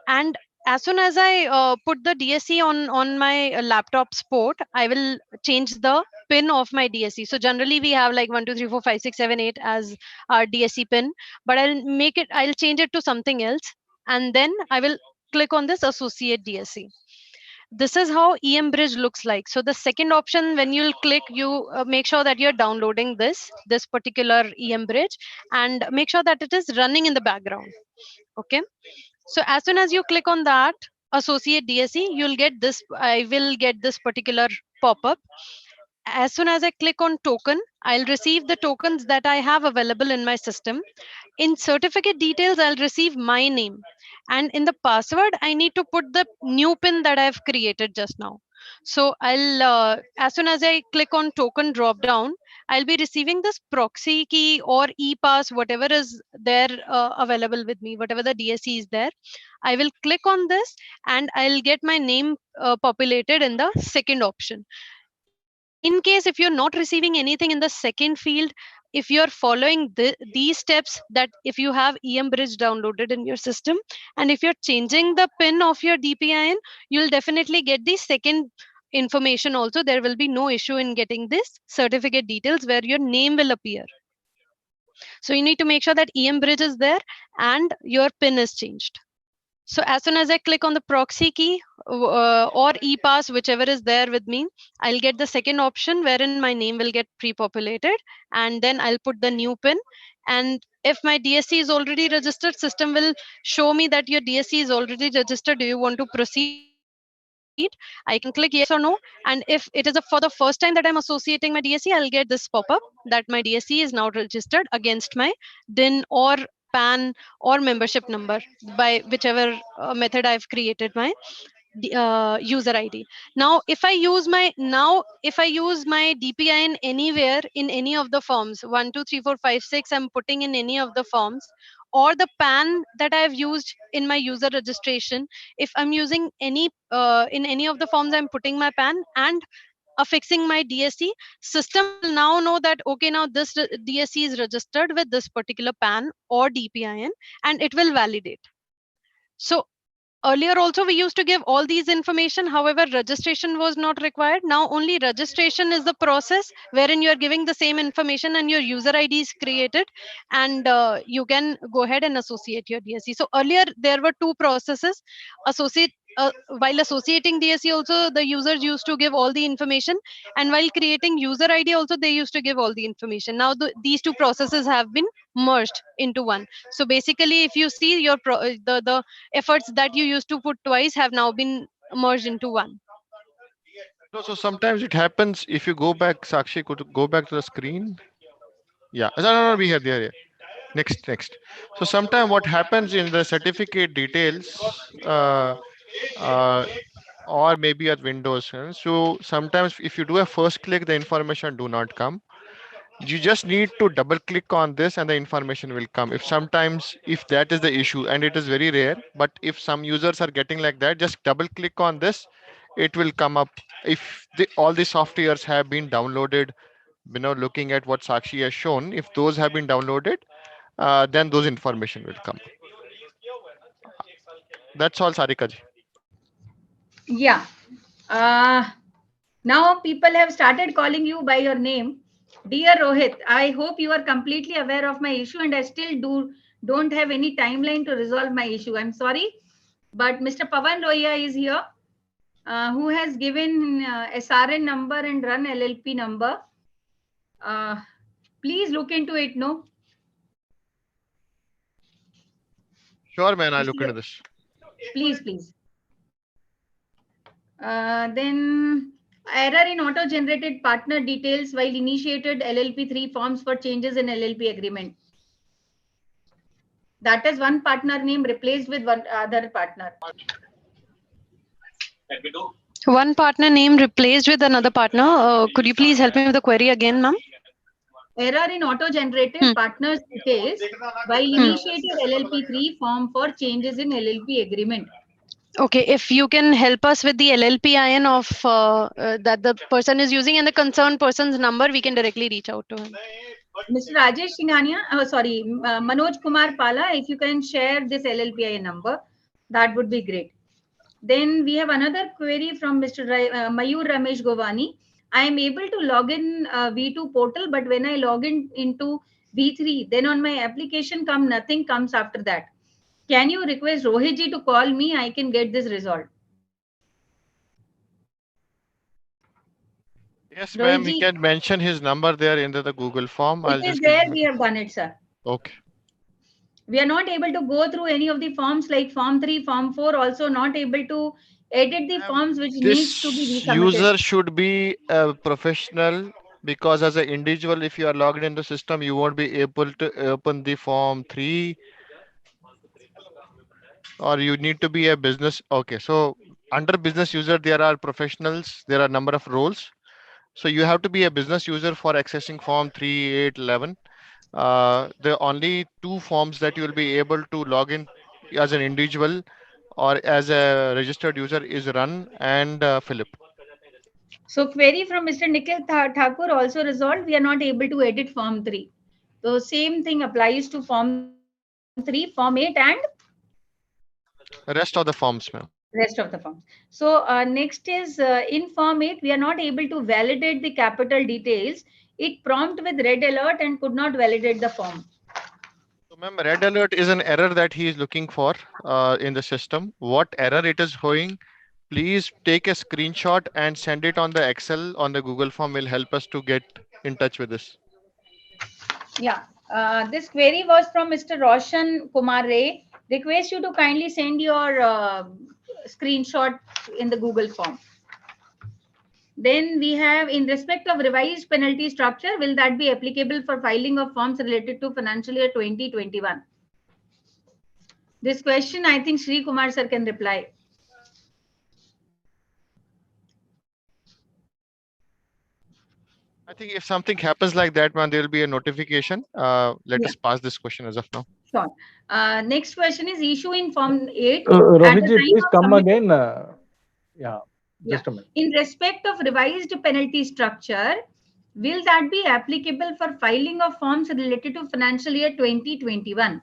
and as soon as I put the DSC on my laptop's port, I will change the pin of my DSC. So generally we have like 1 2 3 4 5 6 7 8 as our DSC pin, but I'll change it to something else, and then I will click on this associate DSC. This is how EM Bridge looks like. So the second option, when you'll click, you make sure that you're downloading this particular EM Bridge, and make sure that it is running in the background. Okay. So as soon as you click on that associate DSC, you'll get this. I will get this particular pop-up. As soon as I click on token, I'll receive the tokens that I have available in my system. In certificate details, I'll receive my name, and in the password I need to put the new pin that I've created just now. So I'll as soon as I click on token drop down, I'll be receiving this proxy key or ePass, whatever is there available with me, whatever the DSC is there. I will click on this, and I'll get my name populated in the second option. In case if you're not receiving anything in the second field, if you're following these steps, that if you have EM Bridge downloaded in your system, and if you're changing the pin of your DPIN, you'll definitely get the second information also. There will be no issue in getting this certificate details where your name will appear. So you need to make sure that EM Bridge is there and your pin is changed. So as soon as I click on the proxy key or ePass, whichever is there with me, I'll get the second option wherein my name will get pre-populated, and then I'll put the new pin. And if my DSC is already registered, system will show me that your DSC is already registered. Do you want to proceed? I can click yes or no. And if it is for the first time that I'm associating my DSC, I'll get this pop-up that my DSC is now registered against my DIN or PAN or membership number, by whichever method I've created my user ID. Now if I use my DPIN anywhere in any of the forms, 1 2 3 4 5 6, I'm putting in any of the forms, or the PAN that I've used in my user registration, if I'm using any in any of the forms, I'm putting my PAN and affixing my DSC, system will now know that okay, now this DSC is registered with this particular PAN or DPIN, and it will validate. So earlier also we used to give all these information, however registration was not required. Now only registration is the process wherein you are giving the same information and your user ID is created, and you can go ahead and associate your DSC. So earlier there were two processes. Associate while associating DSC also, the users used to give all the information, and while creating user ID also, they used to give all the information. Now these two processes have been merged into one. So basically if you see your the efforts that you used to put twice have now been merged into one.
No, so sometimes it happens if you go back, Sakshi, could you go back to the screen? Yeah, no, we here, there. Next. So sometimes what happens in the certificate details, or maybe at Windows. So sometimes if you do a first click, the information do not come. You just need to double click on this and the information will come. If that is the issue, and it is very rare, but if some users are getting like that, just double click on this, it will come up. If all the softwares have been downloaded, looking at what Sakshi has shown, if those have been downloaded, then those information will come. That's all, Sarika ji.
Yeah. Now people have started calling you by your name. Dear Rohit, I hope you are completely aware of my issue and I still don't have any timeline to resolve my issue. I'm sorry, but Mr. Pavan Loya is here, who has given SRN number and run LLP number. Please look into it, no?
Sure, man. I'll look into this.
Please, please. Then error in auto-generated partner details while initiated LLP3 forms for changes in LLP agreement. That is one partner name replaced with one other partner.
One partner name replaced with another partner. Could you please help me with the query again, ma'am?
Error in auto-generated partners details while initiated LLP3 form for changes in LLP agreement.
Okay, if you can help us with the LLPIN of that the person is using and the concerned person's number, we can directly reach out to him.
Mr. Rajesh Singhania, Manoj Kumar Pala, if you can share this LLPIN number, that would be great. Then we have another query from Mr. Mayur Ramesh Govani. I am able to log in V2 portal, but when I log in into V3, then on my application nothing comes after that. Can you request Rohit ji to call me? I can get this resolved.
Yes, ma'am. We can mention his number there in the Google form.
It is there. We have done it, sir.
Okay.
We are not able to go through any of the forms like form 3, form 4, also not able to edit the forms which needs to be resubmitted.
User should be a professional, because as an individual, if you are logged in the system, you won't be able to open the form 3, or you need to be a business. Okay, so under business user, there are professionals, there are number of roles. So you have to be a business user for accessing form 3, 8, 11. The only two forms that you will be able to log in as an individual or as a registered user is run and Philip.
So query from Mr. Nikhil Thakur also resolved. We are not able to edit form 3. So same thing applies to form 3, form 8 and
rest of the forms, ma'am.
Rest of the forms. So next is in form 8, we are not able to validate the capital details. It prompt with red alert and could not validate the form.
So, ma'am, red alert is an error that he is looking for in the system. What error it is showing? Please take a screenshot and send it on the Excel on the Google form. Will help us to get in touch with this.
Yeah, this query was from Mr. Roshan Kumar Ray. Request you to kindly send your screenshot in the Google form. Then we have, in respect of revised penalty structure, will that be applicable for filing of forms related to financial year 2021? This question, I think Sri Kumar sir can reply.
I think if something happens like that, man, there will be a notification. Let us pass this question as of now.
Sure. Next question is issue in form 8.
Rohit ji, please come again. Just a minute.
In respect of revised penalty structure, will that be applicable for filing of forms related to financial year 2021?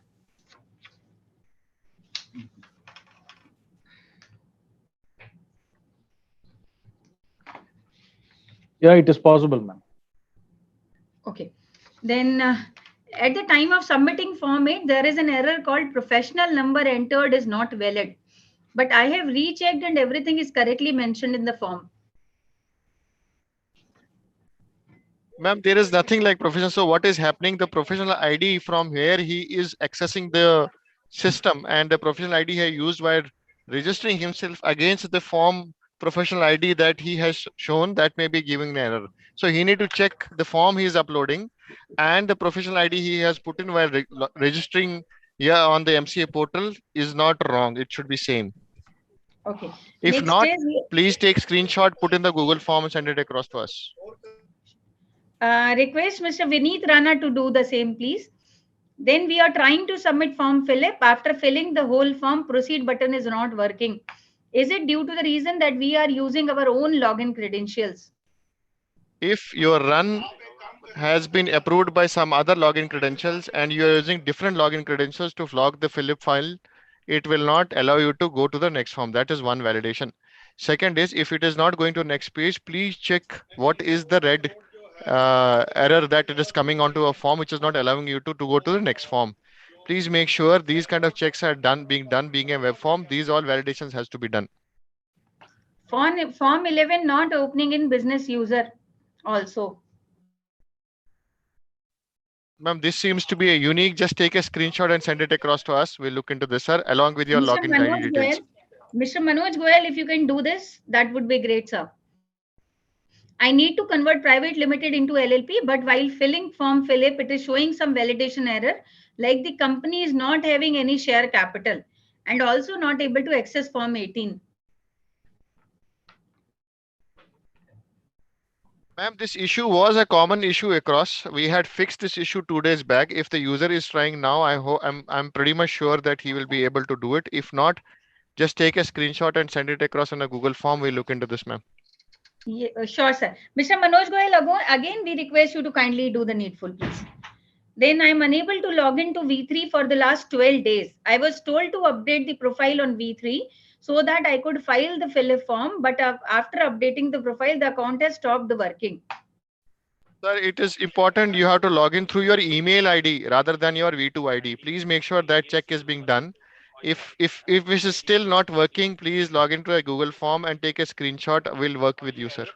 Yeah, it is possible, ma'am.
Okay. Then at the time of submitting form 8, there is an error called professional number entered is not valid. But I have rechecked and everything is correctly mentioned in the form.
Ma'am, there is nothing like professional. So what is happening? The professional ID from where he is accessing the system, and the professional ID he used while registering himself against the form professional ID that he has shown, that may be giving an error. So he need to check the form he is uploading and the professional ID he has put in while registering on the MCA portal is not wrong. It should be same.
Okay.
If
Next
not,
is,
please take screenshot, put in the Google form and send it across to us.
Request Mr. Vineet Rana to do the same, please. Then we are trying to submit form Philip. After filling the whole form, proceed button is not working. Is it due to the reason that we are using our own login credentials?
If your run has been approved by some other login credentials and you are using different login credentials to log the Philip file, it will not allow you to go to the next form. That is one validation. Second is, if it is not going to next page, please check what is the red error that it is coming onto a form which is not allowing you to go to the next form. Please make sure these kind of checks are being a web form. These all validations has to be done.
Form 11 not opening in business user also.
Ma'am, this seems to be a unique. Just take a screenshot and send it across to us. We'll look into this, sir, along with your login ID details.
Mr. Manoj Goyal, if you can do this, that would be great, sir. I need to convert private limited into LLP, but while filling form Philip, it is showing some validation error, like the company is not having any share capital and also not able to access form 18.
Ma'am, this issue was a common issue across. We had fixed this issue 2 days back. If the user is trying now, I'm pretty much sure that he will be able to do it. If not, just take a screenshot and send it across in a Google form. We'll look into this, ma'am.
Yeah, sure, sir. Mr. Manoj Goyal, again, we request you to kindly do the needful, please. Then I'm unable to log into V3 for the last 12 days. I was told to update the profile on V3 so that I could file the Philip form, but after updating the profile, the account has stopped working.
Sir, it is important you have to log in through your email ID rather than your V2 ID. Please make sure that check is being done. If this is still not working, please log into a Google form and take a screenshot. We'll work with you, sir.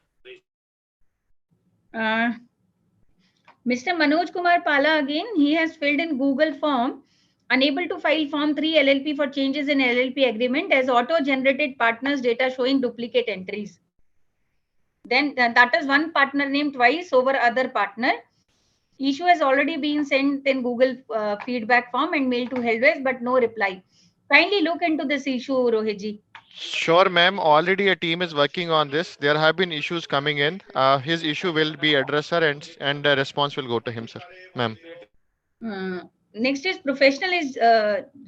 Mr. Manoj Kumar Pala, again, he has filled in Google form, unable to file form 3 LLP for changes in LLP agreement as auto-generated partners data showing duplicate entries. Then that is one partner name twice over other partner. Issue has already been sent in Google feedback form and mailed to Helpdesk, but no reply. Kindly look into this issue, Rohitji.
Sure, ma'am. Already a team is working on this. There have been issues coming in. His issue will be addressed, sir, and the response will go to him, sir. Ma'am.
Next is professional is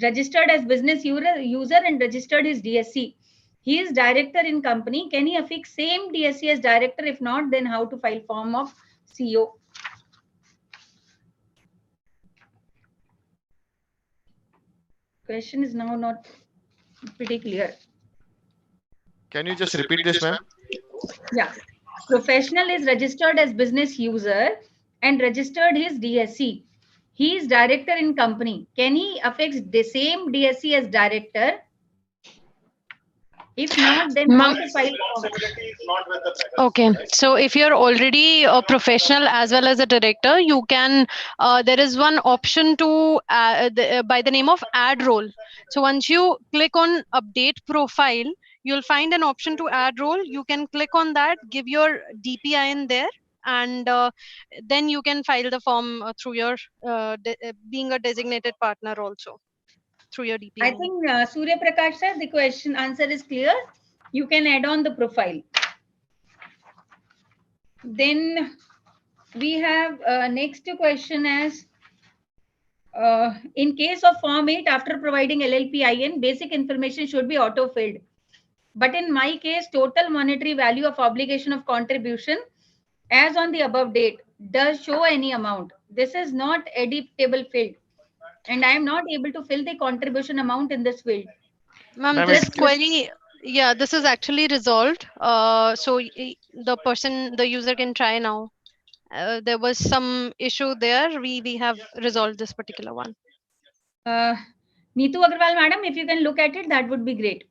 registered as business user and registered his DSC. He is director in company. Can he affix same DSC as director? If not, then how to file form of CEO? Question is now not pretty clear.
Can you just repeat this, ma'am?
Yeah. Professional is registered as business user and registered his DSC. He is director in company. Can he affix the same DSC as director? If not, then how to file form?
Okay, so if you're already a professional as well as a director, you can, there is one option to by the name of add role. So once you click on update profile, you'll find an option to add role. You can click on that, give your DPI in there, and then you can file the form through your being a designated partner also through your DPI.
I think Surya Prakash sir, the question answer is clear. You can add on the profile. Then we have next question as in case of Form 8, after providing LLPIN, basic information should be auto-filled. But in my case, total monetary value of obligation of contribution as on the above date does show any amount. This is not editable field. And I am not able to fill the contribution amount in this field.
Ma'am, this query, yeah, this is actually resolved. So the user can try now. There was some issue there. We have resolved this particular one.
Neetu Agarwal, madam, if you can look at it, that would be great.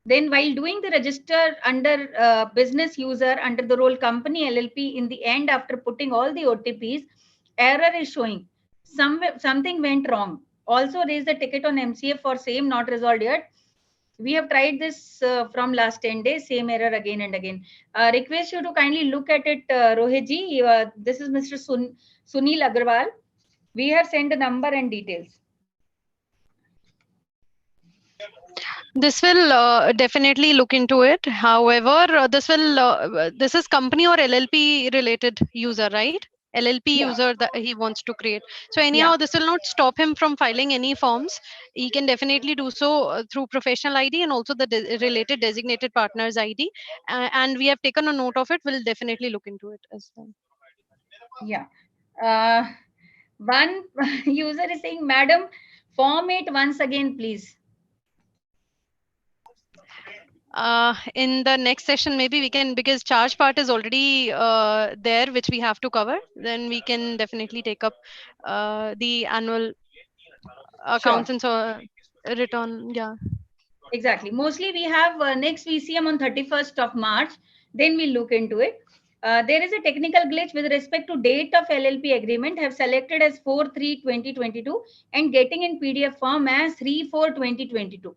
Then while doing the register under business user under the role company LLP, in the end, after putting all the OTPs, error is showing. Something went wrong. Also raise the ticket on MCA for same not resolved yet. We have tried this from last 10 days, same error again and again. Request you to kindly look at it, Rohitji. This is Mr. Sunil Agarwal. We have sent the number and details.
This will definitely look into it. However, this is company or LLP related user, right? LLP user that he wants to create. So anyhow, this will not stop him from filing any forms. He can definitely do so through professional ID and also the related designated partners ID. And we have taken a note of it. We'll definitely look into it as well.
Yeah. One user is saying, madam, form it once again, please.
In the next session, maybe we can, because charge part is already there, which we have to cover. Then we can definitely take up the annual accounts and so return. Yeah.
Exactly. Mostly we have next VCM on 31st of March. Then we'll look into it. There is a technical glitch with respect to date of LLP agreement. Have selected as 4/3/2022 and getting in PDF form as 3/4/2022.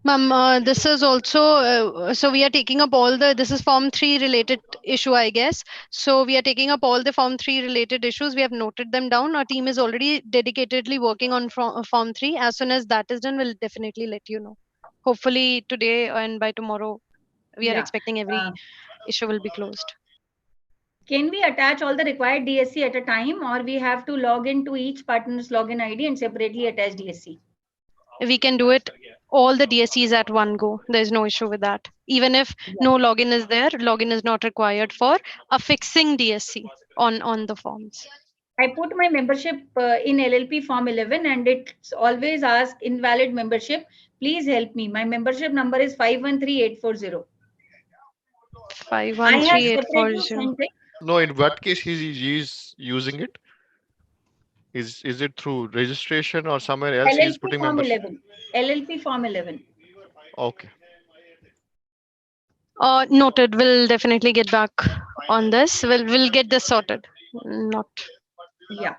Ma'am, this is also, so we are taking up all this is Form 3 related issue, I guess. So we are taking up all the Form 3 related issues. We have noted them down. Our team is already dedicatedly working on Form 3. As soon as that is done, we'll definitely let you know. Hopefully today and by tomorrow, we are expecting every issue will be closed.
Can we attach all the required DSC at a time, or we have to log into each partner's login ID and separately attach DSC?
We can do it all the DSCs at one go. There's no issue with that. Even if no login is there, login is not required for affixing DSC on the forms.
I put my membership in LLP form 11 and it's always asked invalid membership. Please help me. My membership number is 513840.
513840.
No, in what case he's using it? Is it through registration or somewhere else he's putting
form
membership?
11. LLP form 11.
Okay.
Noted. We'll definitely get back on this. We'll get this sorted. Not.
Yeah.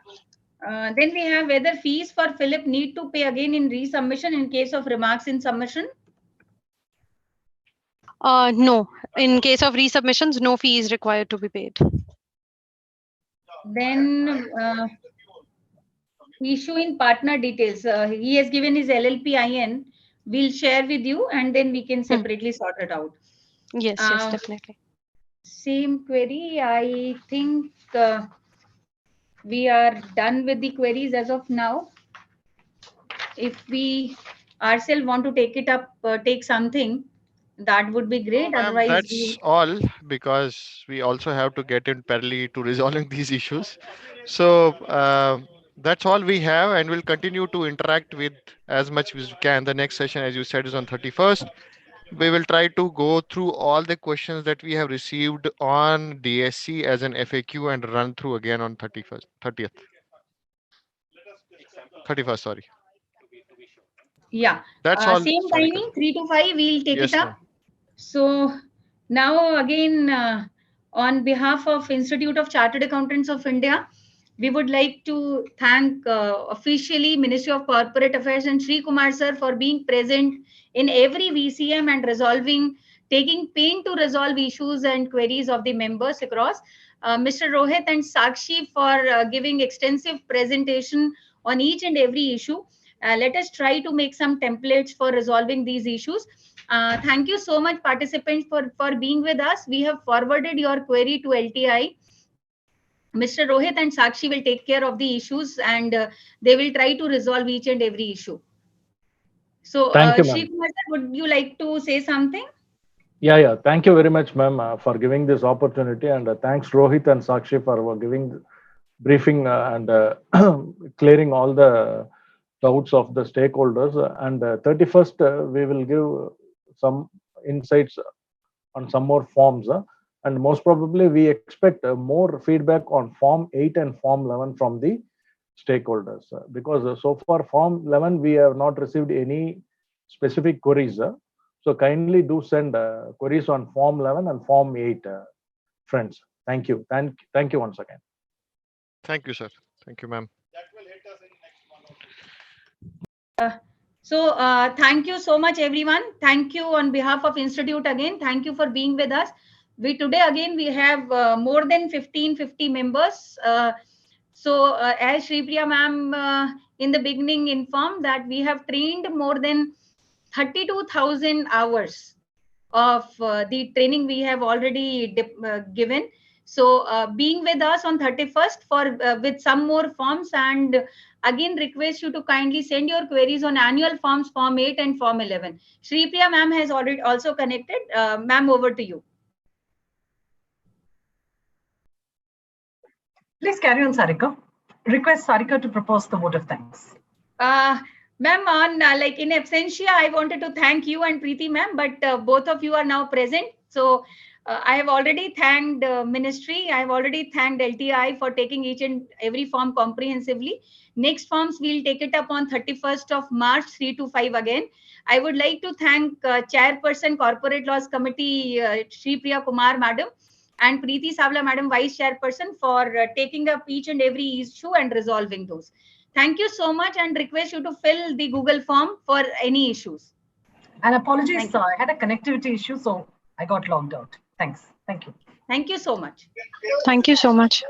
Then we have whether fees for Philip need to pay again in resubmission in case of remarks in submission.
No. In case of resubmissions, no fee is required to be paid.
Then issue in partner details. He has given his LLP IN. We'll share with you and then we can separately sort it out.
Yes, yes, definitely.
Same query. I think we are done with the queries as of now. If we ourselves want to take it up, take something, that would be great.
No,
Otherwise,
that's all, because we also have to get in parallel to resolving these issues. So that's all we have, and we'll continue to interact with as much as we can. The next session, as you said, is on 31st. We will try to go through all the questions that we have received on DSC as an FAQ and run through again on 31st. Sorry.
Yeah.
That's all.
Same timing, 3 to 5, we'll take it up. So now again, on behalf of Institute of Chartered Accountants of India, we would like to thank officially Ministry of Corporate Affairs and Sri Kumar sir for being present in every VCM and taking pain to resolve issues and queries of the members across. Mr. Rohit and Sakshi for giving extensive presentation on each and every issue. Let us try to make some templates for resolving these issues. Thank you so much, participants, for being with us. We have forwarded your query to LTI. Mr. Rohit and Sakshi will take care of the issues and they will try to resolve each and every issue. So, Sri Kumar, would you like to say something?
Yeah. Thank you very much, ma'am, for giving this opportunity. And thanks, Rohit and Sakshi, for giving briefing and clearing all the doubts of the stakeholders. And 31st, we will give some insights on some more forms. And most probably, we expect more feedback on Form 8 and Form 11 from the stakeholders. Because so far, Form 11, we have not received any specific queries. So kindly do send queries on Form 11 and Form 8, friends. Thank you. Thank you once again.
Thank you, sir. Thank you, ma'am.
So thank you so much, everyone. Thank you on behalf of Institute again. Thank you for being with us. Today again, we have more than 50 members. So as Sri Priya ma'am in the beginning informed that we have trained more than 32,000 hours of the training we have already given. So being with us on 31st for with some more forms, and again request you to kindly send your queries on annual forms, Form 8 and Form 11. Sri Priya ma'am has already also connected. Ma'am, over to you.
Please carry on, Sarika. Request Sarika to propose the vote of thanks.
Ma'am, on like in absentia, I wanted to thank you and Preeti ma'am, but both of you are now present. So I have already thanked ministry. I have already thanked LTI for taking each and every form comprehensively. Next forms, we'll take it up on 31st of March, 3 to 5 again. I would like to thank Chairperson Corporate Laws Committee, Shri Priya Kumar Madam, and Preeti Savla Madam, Vice Chairperson, for taking up each and every issue and resolving those. Thank you so much, and request you to fill the Google form for any issues.
And apologies, I had a connectivity issue, so I got logged out. Thanks. Thank you.
Thank you so much.
Thank you so much.